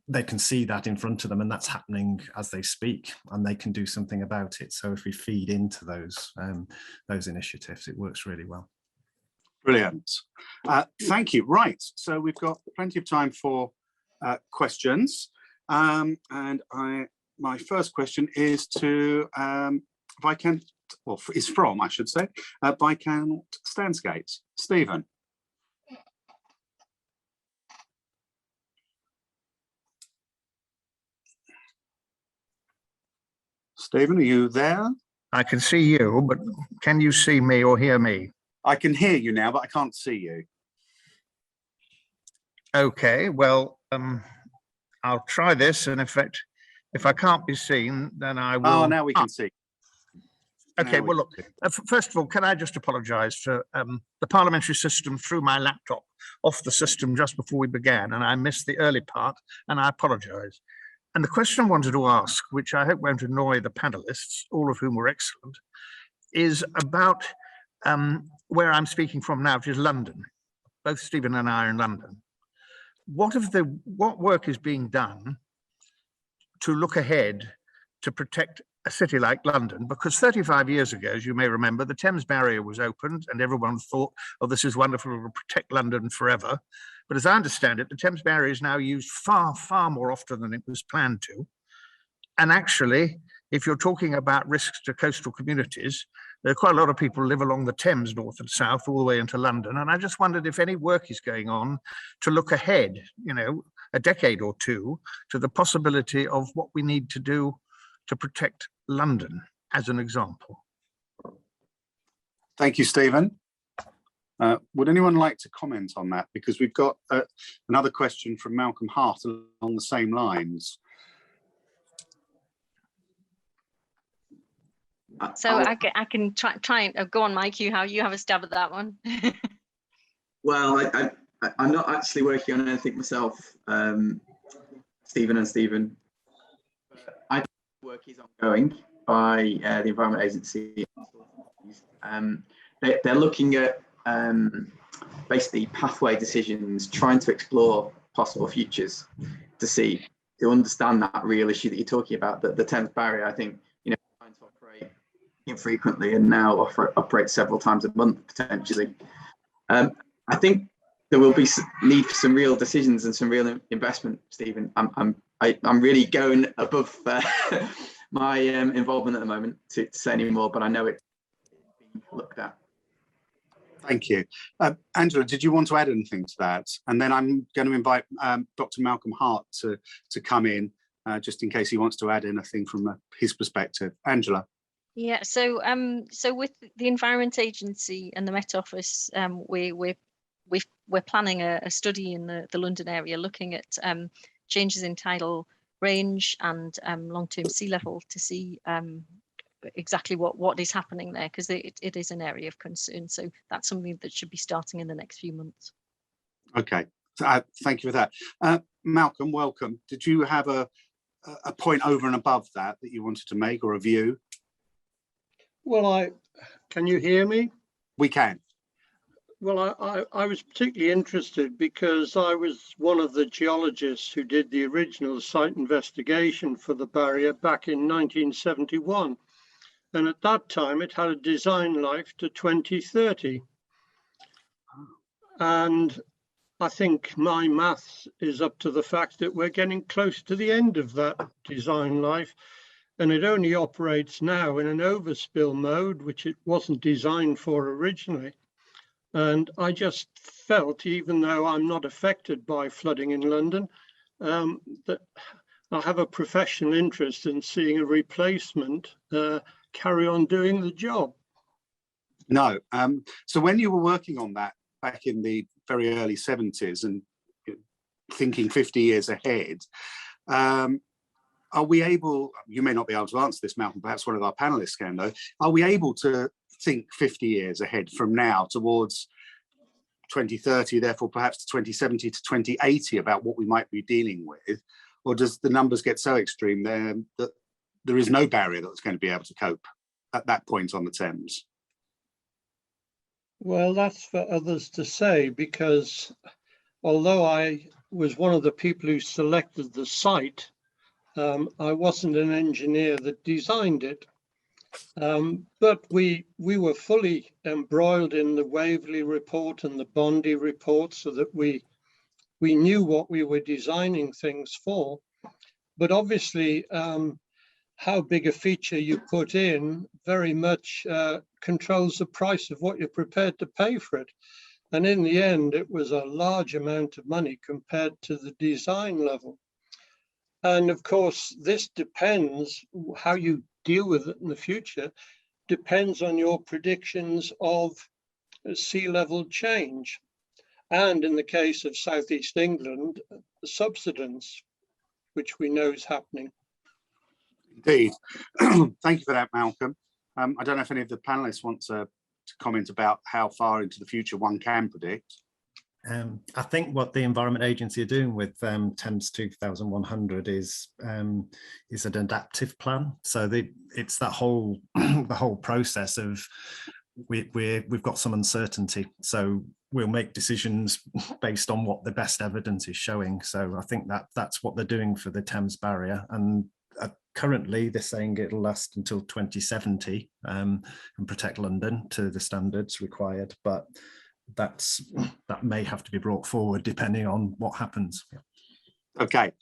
they can see that in front of them, and that's happening as they speak, and they can do something about it. So if we feed into those initiatives, it works really well. Brilliant. Thank you. Right, so we've got plenty of time for questions, and my first question is to Viscount, well, is from, I should say, Viscount Stansgate. Stephen. Stephen, are you there? I can see you, but can you see me or hear me? I can hear you now, but I can't see you. Okay, well, I'll try this, and in fact, if I can't be seen, then I will. Oh, now we can see. Okay, well, look, first of all, can I just apologise for the parliamentary system threw my laptop off the system just before we began, and I missed the early part, and I apologise. And the question I wanted to ask, which I hope won't annoy the panelists, all of whom were excellent, is about where I'm speaking from now, which is London. Both Stephen and I are in London. What work is being done to look ahead to protect a city like London? Because 35 years ago, as you may remember, the Thames Barrier was opened and everyone thought, oh, this is wonderful, it will protect London forever. But as I understand it, the Thames Barrier is now used far, far more often than it was planned to. And actually, if you're talking about risks to coastal communities, there are quite a lot of people who live along the Thames, north and south, all the way into London. And I just wondered if any work is going on to look ahead, you know, a decade or two, to the possibility of what we need to do to protect London, as an example. Thank you, Stephen. Would anyone like to comment on that? Because we've got another question from Malcolm Hart along the same lines. So I can try and go on, Mike. You have a stab at that one. Well, I'm not actually working on anything myself, Stephen and Stephen. I think the work is ongoing by the Environment Agency. They're looking at basically pathway decisions, trying to explore possible futures to understand that real issue that you're talking about, the Thames barrier. I think, trying to operate infrequently and now operate several times a month potentially. I think there will be need for some real decisions and some real investment, Stephen. I'm really going above my involvement at the moment to say any more, but I know it's being looked at. Thank you. Angela, did you want to add anything to that? And then I'm going to invite Dr. Malcolm Hart to come in, just in case he wants to add anything from his perspective. Angela. Yeah, so with the Environment Agency and the Met Office, we're planning a study in the London area looking at changes in tidal range and long-term sea level to see exactly what is happening there, because it is an area of concern. So that's something that should be starting in the next few months. Okay, thank you for that. Malcolm, welcome. Did you have a point over and above that you wanted to make, or a view? Well, can you hear me? We can. Well, I was particularly interested because I was one of the geologists who did the original site investigation for the barrier back in 1971. And at that time, it had a design life to 2030. And I think my maths is up to the fact that we're getting close to the end of that design life. And it only operates now in an overspill mode, which it wasn't designed for originally. And I just felt, even though I'm not affected by flooding in London, that I have a professional interest in seeing a replacement carry on doing the job. No. So when you were working on that back in the very early 70s and thinking 50 years ahead, are we able, you may not be able to answer this, Malcolm, perhaps one of our panelists can though, are we able to think 50 years ahead from now towards 2030, therefore perhaps to 2070 to 2080 about what we might be dealing with? Or does the numbers get so extreme there that there is no barrier that's going to be able to cope at that point on the Thames? Well, that's for others to say, because although I was one of the people who selected the site, I wasn't an engineer that designed it. But we were fully embroiled in the Waverley report and the Bondi report, so that we knew what we were designing things for. But obviously, how big a feature you put in very much controls the price of what you're prepared to pay for it. And in the end, it was a large amount of money compared to the design level. And of course, this depends, how you deal with it in the future, depends on your predictions of sea level change. And in the case of Southeast England, the subsidence, which we know is happening. Indeed. Thank you for that, Malcolm. I don't know if any of the panelists want to comment about how far into the future one can predict. I think what the Environment Agency are doing with Thames 2100 is an adaptive plan. So it's that whole the whole process of we've got some uncertainty, so we'll make decisions based on what the best evidence is showing. So I think that's what they're doing for the Thames barrier, and currently they're saying it'll last until 2070 and protect London to the standards required, but that may have to be brought forward depending on what happens. Okay,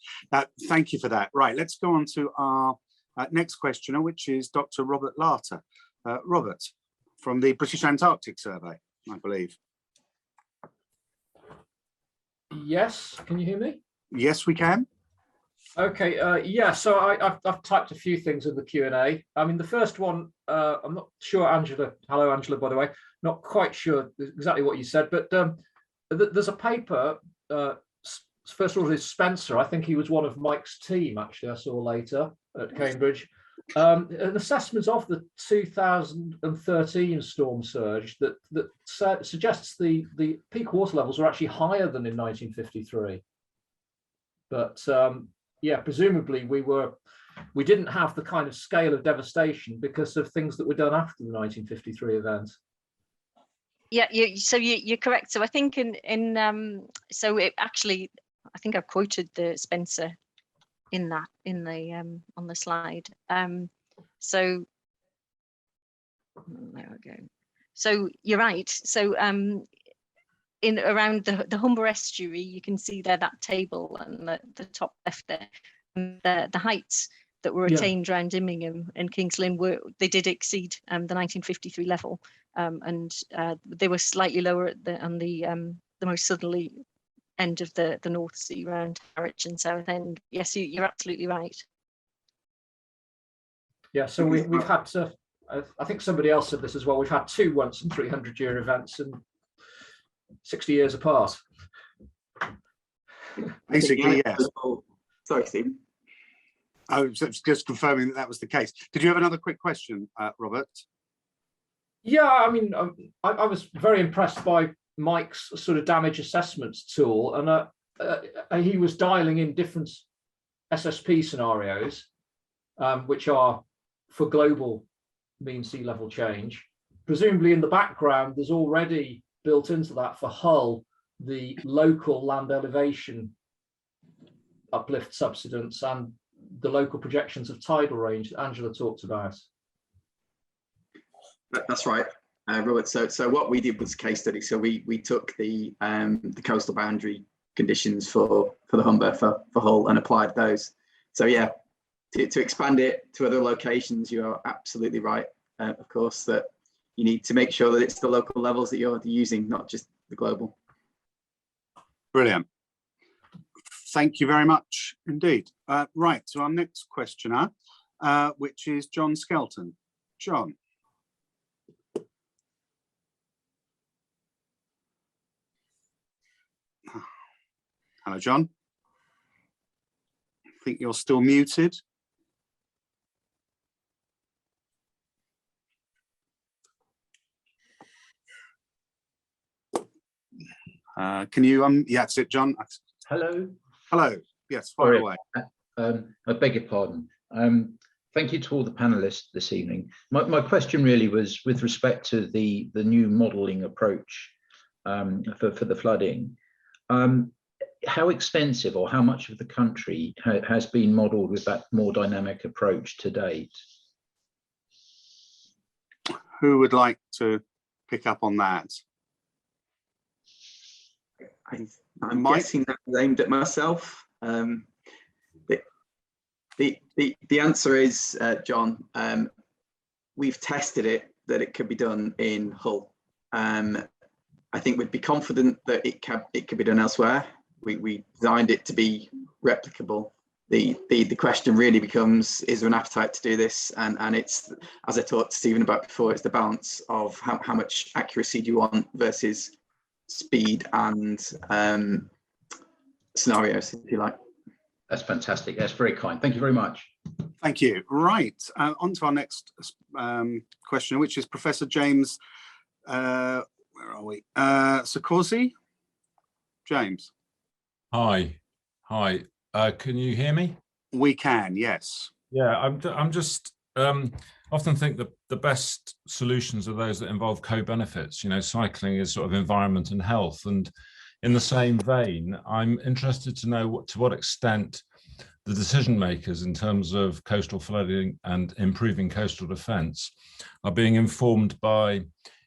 thank you for that. Right, let's go on to our next questioner, which is Dr. Robert Larter. Robert, from the British Antarctic Survey, I believe. Yes, can you hear me? Yes, we can. Okay, yeah, so I've typed a few things in the Q&A. I mean, the first one, I'm not sure, Angela, hello, Angela, by the way, not quite sure exactly what you said, but there's a paper, first of all, is Spencer. I think he was one of Mike's team, actually, I saw later at Cambridge. An assessment of the 2013 storm surge that suggests the peak water levels were actually higher than in 1953. But yeah, presumably we didn't have the kind of scale of devastation because of things that were done after the 1953 event. Yeah, you're correct. So I think so it actually, I think I've quoted the Spencer in the on the slide. So there we go. So you're right. So in around the Humber estuary, you can see there that table and the top left there, the heights that were attained around Immingham and Kings Lynn they did exceed the 1953 level, and they were slightly lower on the most southerly end of the North Sea around Harwich and Southend. Yes, you're absolutely right. Yeah, so we've had to, I think somebody else said this as well, we've had 2 once in 300-year events and 60 years apart. Basically, yes. Sorry, Stephen. I was just confirming that was the case. Did you have another quick question, Robert? Yeah, I mean, I was very impressed by Mike's sort of damage assessments tool, and he was dialing in different SSP scenarios, which are for global mean sea level change. Presumably in the background, there's already built into that for Hull, the local land elevation uplift subsidence and the local projections of tidal range that Angela talked about. That's right, Robert. So what we did was case study. So we took the coastal boundary conditions for the Humber for Hull and applied those. So yeah, to expand it to other locations, you are absolutely right. Of course, that you need to make sure that it's the local levels that you're using, not just the global. Brilliant. Thank you very much indeed. Right, to our next questioner, which is John Skelton. John. Hello, John. I think you're still muted. Can you, yeah, that's it, John. Hello. Hello, yes, fire away. I beg your pardon. Thank you to all the panelists this evening. My question really was with respect to the new modelling approach for the flooding. How extensive or how much of the country has been modelled with that more dynamic approach to date? Who would like to pick up on that? I'm guessing that was aimed at myself. The answer is, John, we've tested it that it could be done in Hull. I think we'd be confident that it could be done elsewhere. We designed it to be replicable. The question really becomes, is there an appetite to do this? And it's, as I talked to Stephen about before, it's the balance of how much accuracy do you want versus speed and scenarios, if you like. That's fantastic. That's very kind. Thank you very much. Thank you. Right, on to our next question, which is Professor James, where are we? Sikorsy? James. Hi. Can you hear me? We can, yes. Yeah, I'm just often think that the best solutions are those that involve co-benefits. You know, cycling is sort of environment and health, and in the same vein, I'm interested to know to what extent the decision makers in terms of coastal flooding and improving coastal defence are being informed by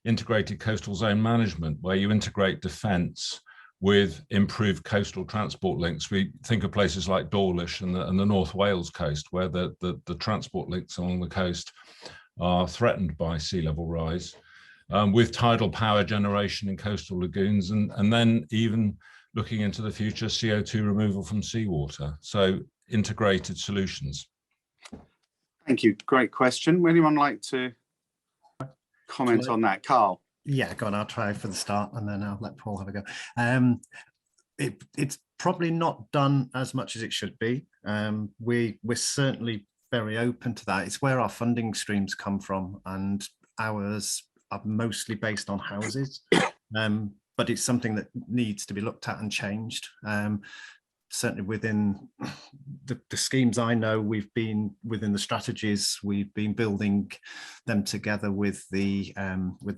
integrated coastal zone management, where you integrate defence with improved coastal transport links. We think of places like Dawlish and the North Wales coast, where the transport links along the coast are threatened by sea level rise, with tidal power generation in coastal lagoons, and then even looking into the future, CO2 removal from seawater. So integrated solutions? Thank you. Great question. Would anyone like to comment on that? Carl? Yeah, go on, I'll try for the start and then I'll let Paul have a go. It's probably not done as much as it should be. We're certainly very open to that. It's where our funding streams come from, and ours are mostly based on houses, but it's something that needs to be looked at and changed. Certainly within the schemes I know, we've been within the strategies, we've been building them together with the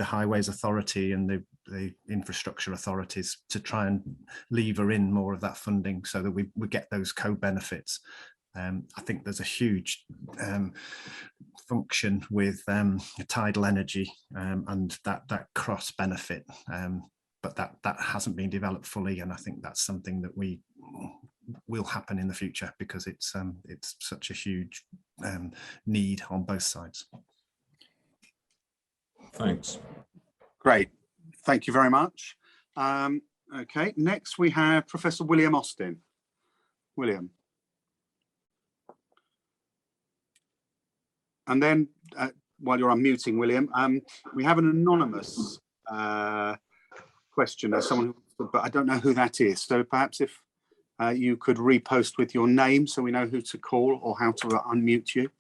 Highways Authority and the infrastructure authorities to try and lever in more of that funding so that we get those co-benefits. I think there's a huge function with tidal energy and that cross benefit, but that hasn't been developed fully, and I think that's something that will happen in the future because it's such a huge need on both sides. Thanks. Great, thank you very much. Okay, next we have Professor William Austin. William. And then while you're unmuting, William, we have an anonymous questioner, someone who, but I don't know who that is. So perhaps if you could repost with your name so we know who to call or how to unmute you.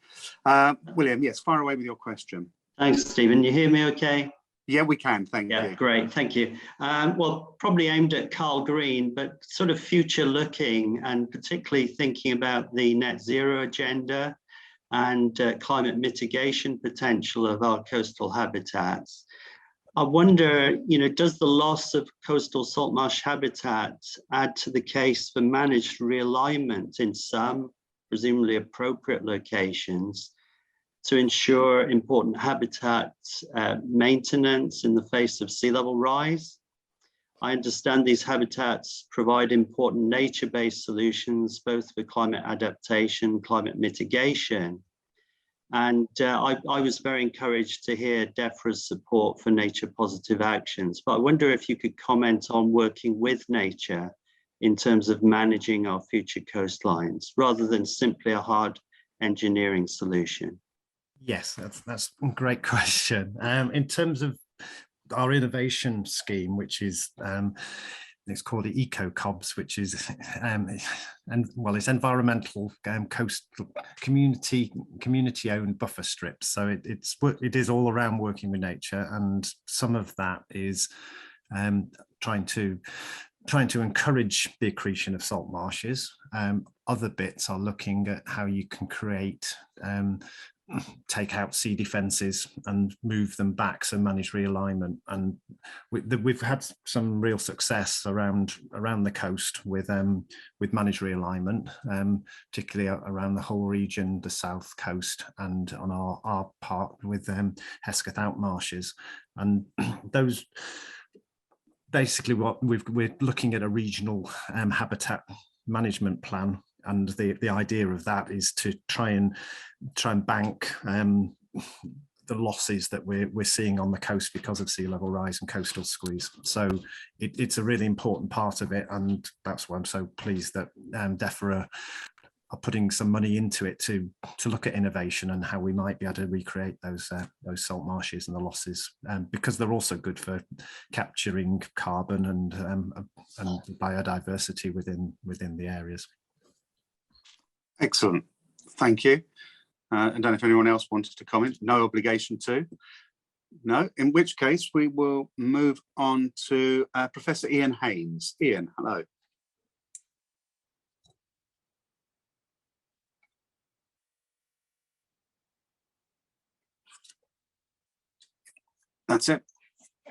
William, yes, fire away with your question. Thanks, Stephen. You hear me okay? Yeah, we can, thank you. Great, thank you. Well, probably aimed at Carl Green, but sort of future looking and particularly thinking about the net zero agenda and climate mitigation potential of our coastal habitats. I wonder, does the loss of coastal salt marsh habitat add to the case for managed realignment in some, presumably appropriate locations, to ensure important habitat maintenance in the face of sea level rise? I understand these habitats provide important nature-based solutions, both for climate adaptation, climate mitigation. And I was very encouraged to hear DEFRA's support for nature positive actions. But I wonder if you could comment on working with nature in terms of managing our future coastlines, rather than simply a hard engineering solution. Yes, that's a great question. In terms of our innovation scheme, which is it's called the EcoCOBS, which is it's environmental coastal community-owned buffer strips. So it is all around working with nature, and some of that is trying to encourage the accretion of salt marshes. Other bits are looking at how you can create take out sea defences and move them back, so manage realignment. And we've had some real success around the coast with managed realignment, particularly around the whole region, the south coast, and on our part with Hesketh Out marshes. And those basically what we're looking at a regional habitat management plan. And the idea of that is to try and bank the losses that we're seeing on the coast because of sea level rise and coastal squeeze. So it's a really important part of it, and that's why I'm so pleased that DEFRA are putting some money into it to look at innovation and how we might be able to recreate those salt marshes and the losses, because they're also good for capturing carbon and biodiversity within the areas. Excellent, thank you. I don't know if anyone else wanted to comment. No obligation to. No, in which case we will move on to Professor Ian Haynes. Ian, hello. That's it.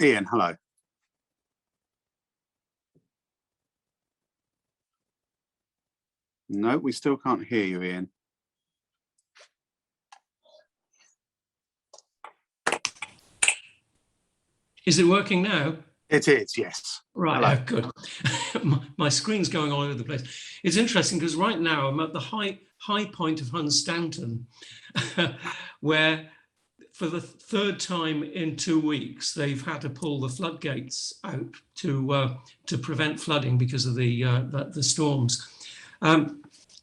Ian, hello. No, we still can't hear you, Ian. Is it working now? It is, yes. Right, good. My screen's going all over the place. It's interesting because right now I'm at the high point of Hunstanton, where for the third time in 2 weeks, they've had to pull the floodgates out to prevent flooding because of the storms.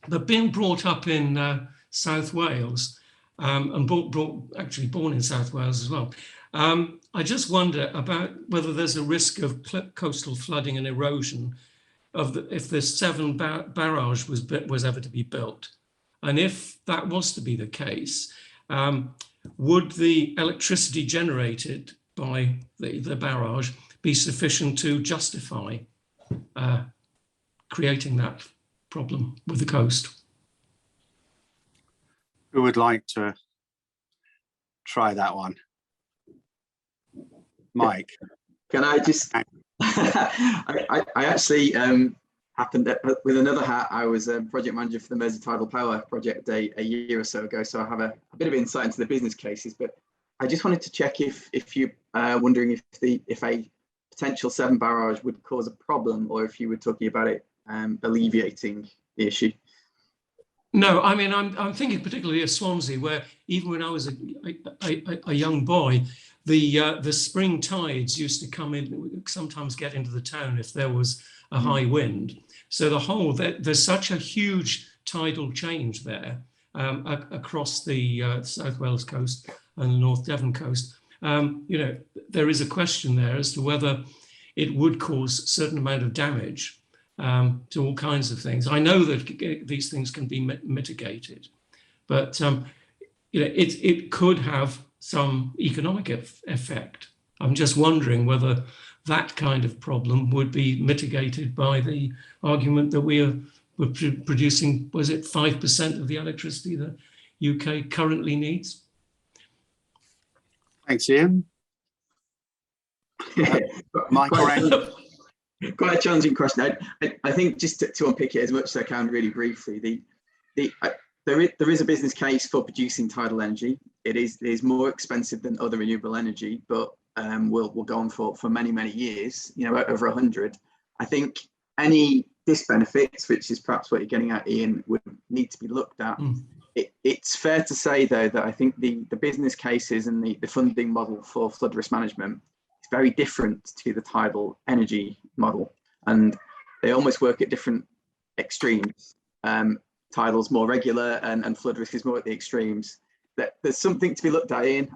but being brought up in South Wales, and actually born in South Wales as well, I just wonder about whether there's a risk of coastal flooding and erosion if the Severn barrage was ever to be built. And if that was to be the case, would the electricity generated by the barrage be sufficient to justify creating that problem with the coast? Who would like to try that one? Mike. Can I just, I actually happened with another hat. I was a project manager for the Mersey Tidal Power project a year or so ago. So I have a bit of insight into the business cases, but I just wanted to check if you wondering if a potential Severn barrage would cause a problem, or if you were talking about it alleviating the issue. No, I mean, I'm thinking particularly of Swansea, where even when I was a young boy, the spring tides used to come in, sometimes get into the town if there was a high wind. So there's such a huge tidal change there across the South Wales coast and the North Devon coast. There is a question there as to whether it would cause a certain amount of damage to all kinds of things. I know that these things can be mitigated, but it could have some economic effect. I'm just wondering whether that kind of problem would be mitigated by the argument that we're producing, was it 5% of the electricity the UK currently needs? Thanks, Ian. Mike, quite a challenging question. I think just to unpick it as much as I can really briefly, there is a business case for producing tidal energy. It is more expensive than other renewable energy, but will go on for many, many years, over 100. I think any disbenefits, which is perhaps what you're getting at, Ian, would need to be looked at. It's fair to say, though, that I think the business cases and the funding model for flood risk management is very different to the tidal energy model, and they almost work at different extremes. Tidal's more regular and flood risk is more at the extremes. There's something to be looked at, Ian.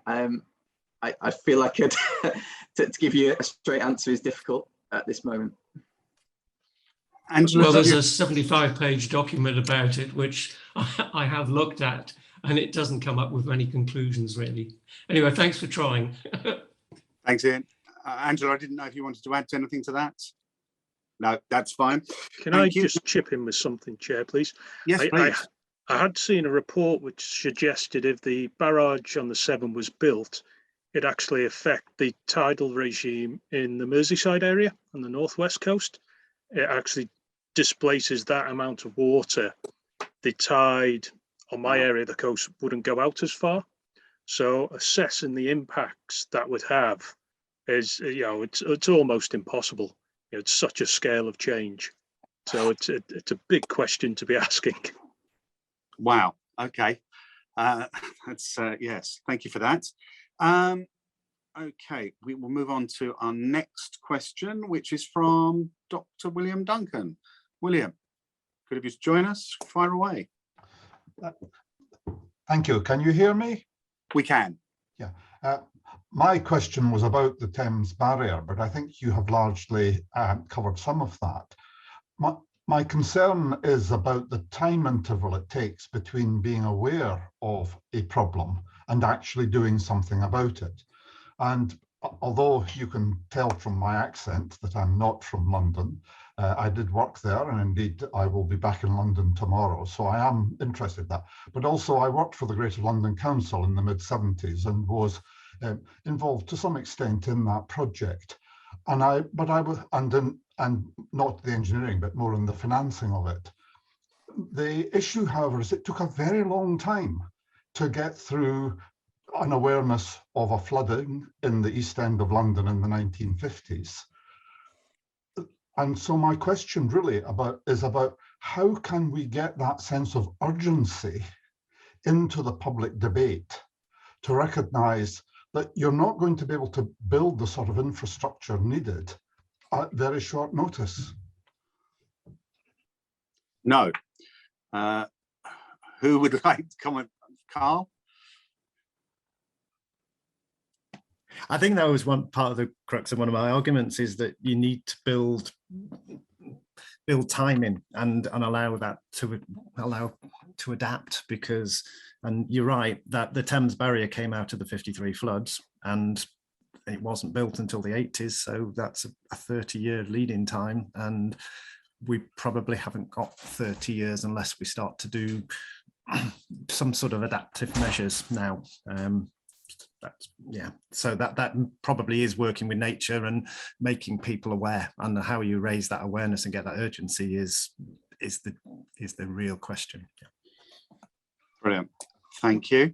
I feel like to give you a straight answer is difficult at this moment. Well, there's a 75-page document about it, which I have looked at, and it doesn't come up with many conclusions, really. Anyway, thanks for trying. Thanks, Ian. Angela, I didn't know if you wanted to add anything to that. No, that's fine. Can I just chip in with something, Chair, please? Yes, please. I had seen a report which suggested if the barrage on the Severn was built, it actually affect the tidal regime in the Merseyside area on the northwest coast. It actually displaces that amount of water. The tide on my area of the coast wouldn't go out as far. So assessing the impacts that would have is, it's almost impossible. It's such a scale of change. So it's a big question to be asking. Wow. Okay. That's yes. Thank you for that. Okay, we will move on to our next question, which is from Dr. William Duncan. William, could you join us? Fire away. Thank you. Can you hear me? We can. Yeah. My question was about the Thames barrier, but I think you have largely covered some of that. My concern is about the time interval it takes between being aware of a problem and actually doing something about it. And although you can tell from my accent that I'm not from London, I did work there, and indeed I will be back in London tomorrow, so I am interested in that. But also I worked for the Greater London Council in the mid-70s and was involved to some extent in that project. And not the engineering, but more in the financing of it. The issue, however, is it took a very long time to get through an awareness of a flooding in the East End of London in the 1950s. And so my question really is about how can we get that sense of urgency into the public debate to recognise that you're not going to be able to build the sort of infrastructure needed at very short notice. No, Who would like to comment? Carl? I think that was one part of the crux of one of my arguments, is that you need to build time in and allow that to adapt, because, and you're right, that the Thames barrier came out of the 53 floods and it wasn't built until the 80s. So that's a 30-year lead-in time. And we probably haven't got 30 years unless we start to do some sort of adaptive measures now. So that probably is working with nature and making people aware, and how you raise that awareness and get that urgency is the real question. Brilliant, thank you.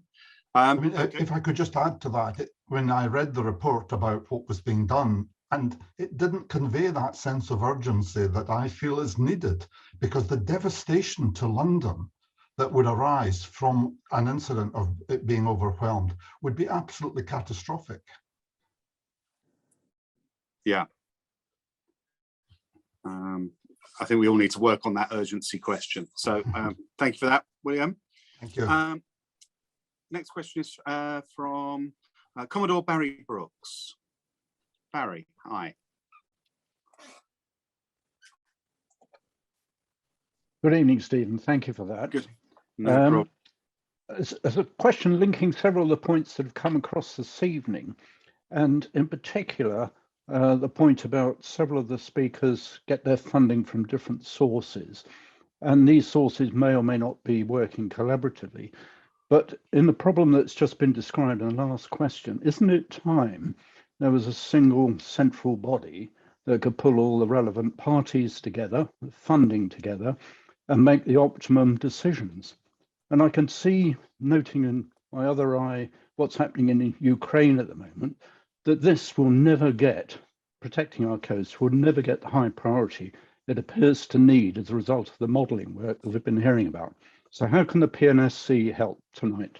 I mean, if I could just add to that, when I read the report about what was being done, and it didn't convey that sense of urgency that I feel is needed, because the devastation to London that would arise from an incident of it being overwhelmed would be absolutely catastrophic. Yeah. I think we all need to work on that urgency question. So thank you for that, William. Thank you. Next question is from Commodore Barry Brooks. Barry, hi. Good evening, Stephen. Thank you for that. Good. No problem. As a question linking several of the points that have come across this evening, and in particular, the point about several of the speakers get their funding from different sources, and these sources may or may not be working collaboratively. But in the problem that's just been described in the last question, isn't it time there was a single central body that could pull all the relevant parties together, funding together, and make the optimum decisions? And I can see, noting in my other eye, what's happening in Ukraine at the moment, that this will never get, protecting our coast, will never get the high priority it appears to need as a result of the modelling work that we've been hearing about. So how can the PNSC help tonight?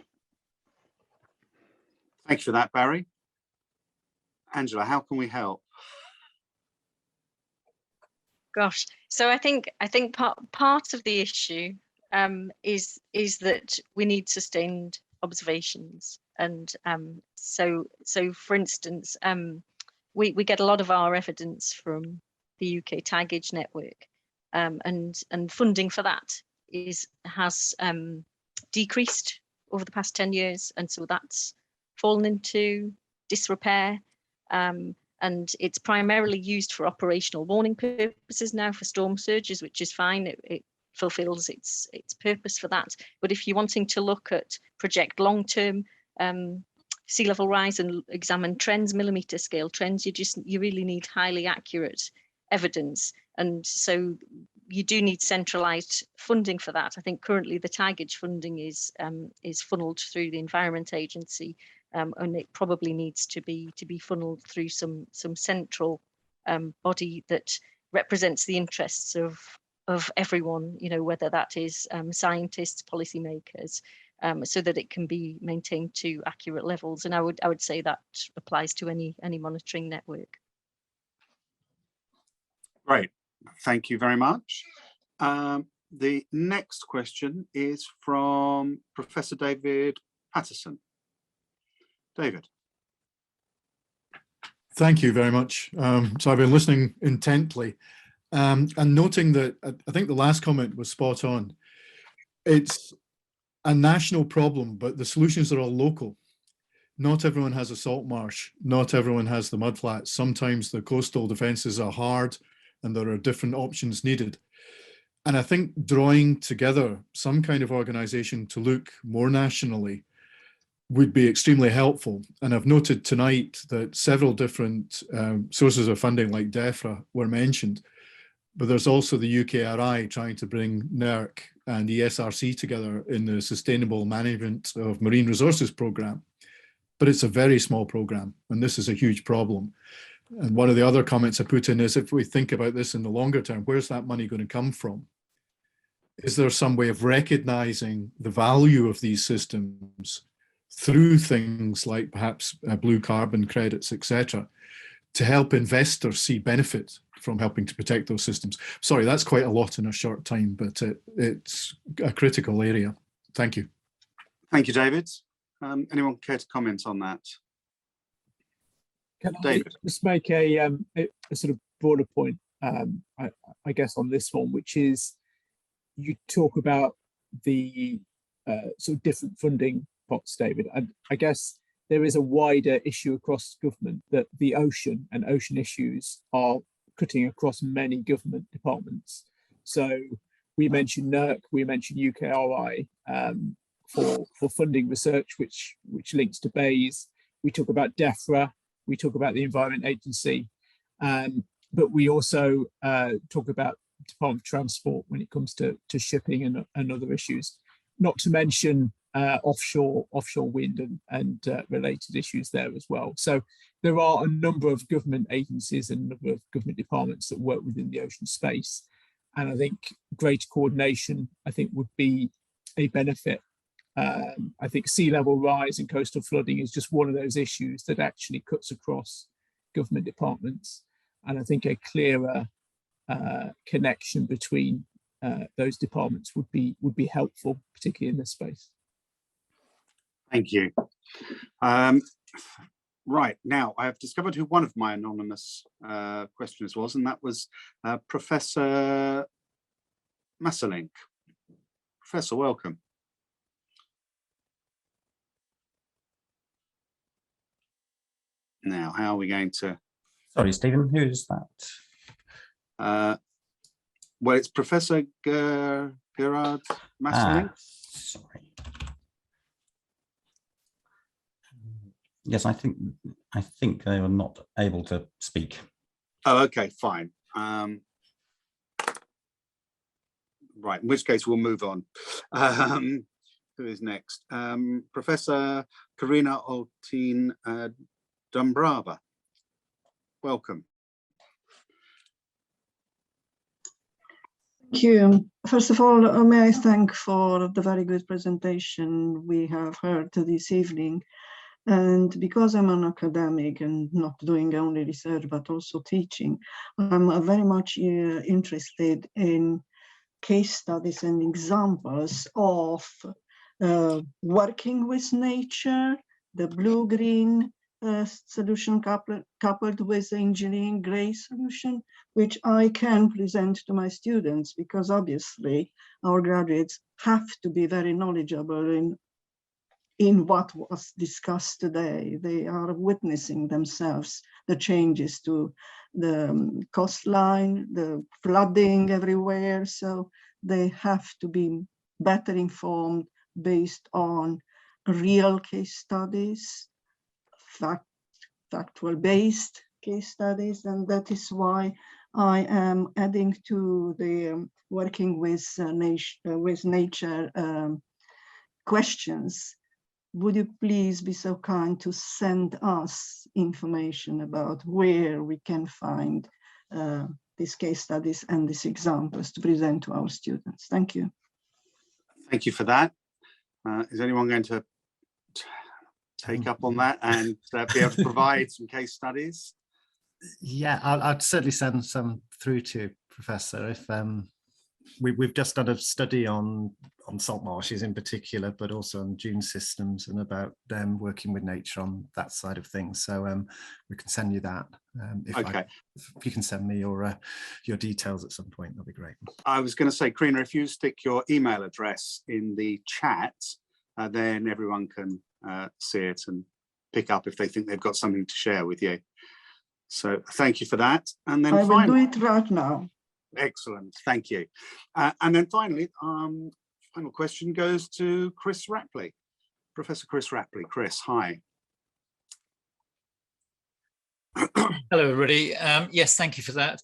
Thanks for that, Barry. Angela, how can we help? Gosh, so I think part of the issue is that we need sustained observations, and so for instance, we get a lot of our evidence from the UK Taggage Network, and funding for that has decreased over the past 10 years, and so that's fallen into disrepair. And it's primarily used for operational warning purposes now for storm surges, which is fine. It fulfills its purpose for that. But if you're wanting to look at project long-term sea level rise and examine trends, millimeter scale trends, you really need highly accurate evidence. And so you do need centralized funding for that. I think currently the taggage funding is funneled through the Environment Agency, and it probably needs to be funneled through some central body that represents the interests of everyone, you know, whether that is scientists, policymakers, so that it can be maintained to accurate levels. And I would say that applies to any monitoring network. Great, thank you very much. The next question is from Professor David Patterson. David. Thank you very much. So I've been listening intently and noting that I think the last comment was spot on. It's a national problem, but the solutions are all local. Not everyone has a salt marsh. Not everyone has the mudflats. Sometimes the coastal defences are hard and there are different options needed. And I think drawing together some kind of organisation to look more nationally would be extremely helpful. And I've noted tonight that several different sources of funding like DEFRA were mentioned, but there's also the UKRI trying to bring NERC and ESRC together in the Sustainable Management of Marine Resources programme. But it's a very small programme, and this is a huge problem. And one of the other comments I put in is, if we think about this in the longer term, where's that money going to come from? Is there some way of recognising the value of these systems through things like perhaps blue carbon credits, etc., to help investors see benefit from helping to protect those systems. Sorry, that's quite a lot in a short time, but it's a critical area. Thank you. Thank you, David. Anyone care to comment on that? Can David? I just make a sort of broader point, I guess, on this one, which is you talk about the sort of different funding pots, David, and I guess there is a wider issue across government that the ocean and ocean issues are cutting across many government departments. So we mentioned NERC, we mentioned UKRI for funding research, which links to BAYS. We talk about DEFRA, we talk about the Environment Agency, but we also talk about Department of Transport when it comes to shipping and other issues, not to mention offshore wind and related issues there as well. So there are a number of government agencies and a number of government departments that work within the ocean space. And I think greater coordination, I think, would be a benefit. I think sea level rise and coastal flooding is just one of those issues that actually cuts across government departments. And I think a clearer connection between those departments would be helpful, particularly in this space. Thank you. Right, now I have discovered who one of my anonymous questioners was, and that was Professor Masselink. Professor, welcome. Now, how are we going to... Sorry, Stephen, who's that? Well, it's Professor Gerard Masselink. Sorry. Yes, I think they were not able to speak. Oh, okay, fine. Right, in which case we'll move on. Who is next? Professor Karina Oltin Dumbrava. Welcome. Thank you. First of all, may I thank for the very good presentation we have heard this evening. And because I'm an academic and not doing only research, but also teaching, I'm very much interested in case studies and examples of working with nature, the blue-green solution coupled with the engineering gray solution, which I can present to my students, because obviously our graduates have to be very knowledgeable in what was discussed today. They are witnessing themselves the changes to the coastline, the flooding everywhere. So they have to be better informed based on real case studies, factual based case studies. And that is why I am adding to the working with nature questions. Would you please be so kind to send us information about where we can find these case studies and these examples to present to our students? Thank you. Thank you for that. Is anyone going to take up on that and be able to provide some case studies? Yeah, I'd certainly send some through to you, Professor. If we've just done a study on salt marshes in particular, but also on dune systems and about them working with nature on that side of things. So we can send you that. If you can send me your details at some point, that'll be great. I was going to say, Karina, if you stick your email address in the chat, then everyone can see it and pick up if they think they've got something to share with you. So thank you for that. And then I will do it right now. Excellent, thank you. And then finally, final question goes to Chris Rapley. Professor Chris Rapley. Chris, hi. Hello, everybody. Yes, thank you for that.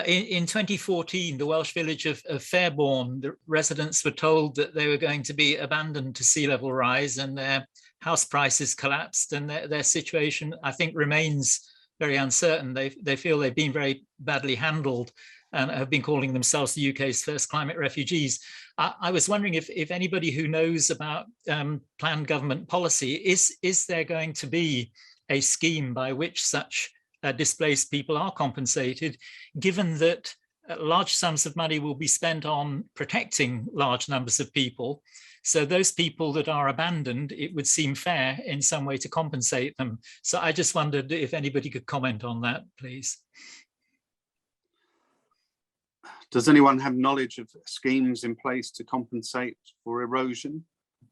In 2014, the Welsh village of Fairbourne, the residents were told that they were going to be abandoned to sea level rise, and their house prices collapsed, and their situation, I think, remains very uncertain. They feel they've been very badly handled and have been calling themselves the UK's first climate refugees. I was wondering if anybody who knows about planned government policy, is there going to be a scheme by which such displaced people are compensated, given that large sums of money will be spent on protecting large numbers of people. So those people that are abandoned, it would seem fair in some way to compensate them. So I just wondered if anybody could comment on that, please. Does anyone have knowledge of schemes in place to compensate for erosion?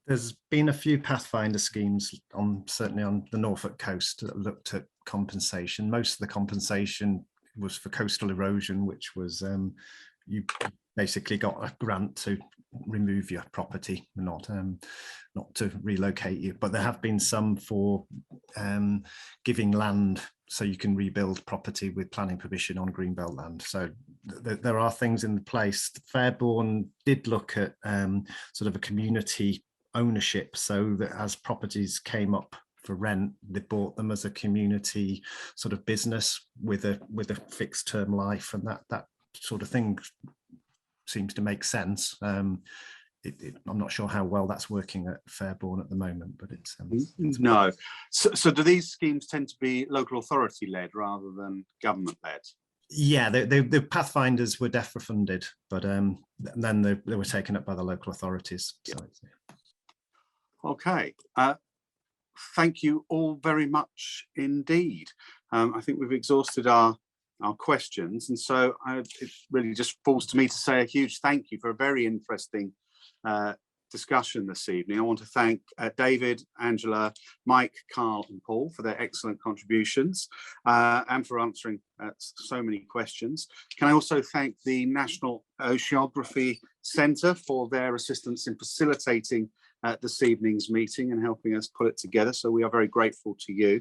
There's been a few Pathfinder schemes certainly on the Norfolk coast that looked at compensation. Most of the compensation was for coastal erosion, which was you basically got a grant to remove your property, not to relocate you. But there have been some for giving land so you can rebuild property with planning permission on greenbelt land. So there are things in place. Fairbourne did look at sort of a community ownership, so that as properties came up for rent, they bought them as a community sort of business with a fixed term life, and that sort of thing seems to make sense. I'm not sure how well that's working at Fairbourne at the moment, but it's no. So do these schemes tend to be local authority led rather than government led? Yeah, the Pathfinders were DEFRA funded, but then they were taken up by the local authorities. So okay. Thank you all very much indeed. I think we've exhausted our questions, and so it really just falls to me to say a huge thank you for a very interesting discussion this evening. I want to thank David, Angela, Mike, Carl and Paul for their excellent contributions and for answering so many questions. Can I also thank the National Oceanography Centre for their assistance in facilitating this evening's meeting and helping us put it together. So we are very grateful to you.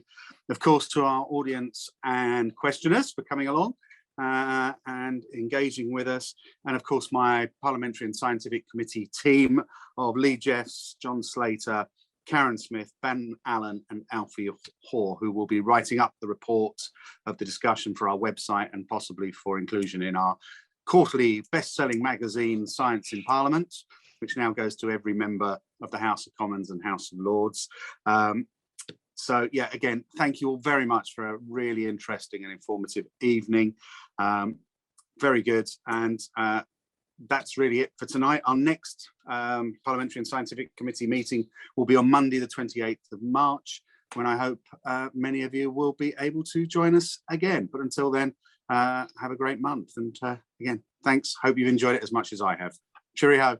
Of course, to our audience and questioners for coming along and engaging with us. And of course, my Parliamentary and Scientific Committee team of Lee Jeffs, John Slater, Karen Smith, Ben Allen and Alfie Hoare, who will be writing up the report of the discussion for our website and possibly for inclusion in our quarterly best-selling magazine, Science in Parliament, which now goes to every member of the House of Commons and House of Lords. So yeah, again, thank you all very much for a really interesting and informative evening. Very good. And that's really it for tonight. Our next Parliamentary and Scientific Committee meeting will be on Monday, the 28th of March, when I hope many of you will be able to join us again. But until then, have a great month. And again, thanks. Hope you've enjoyed it as much as I have. Cheerio.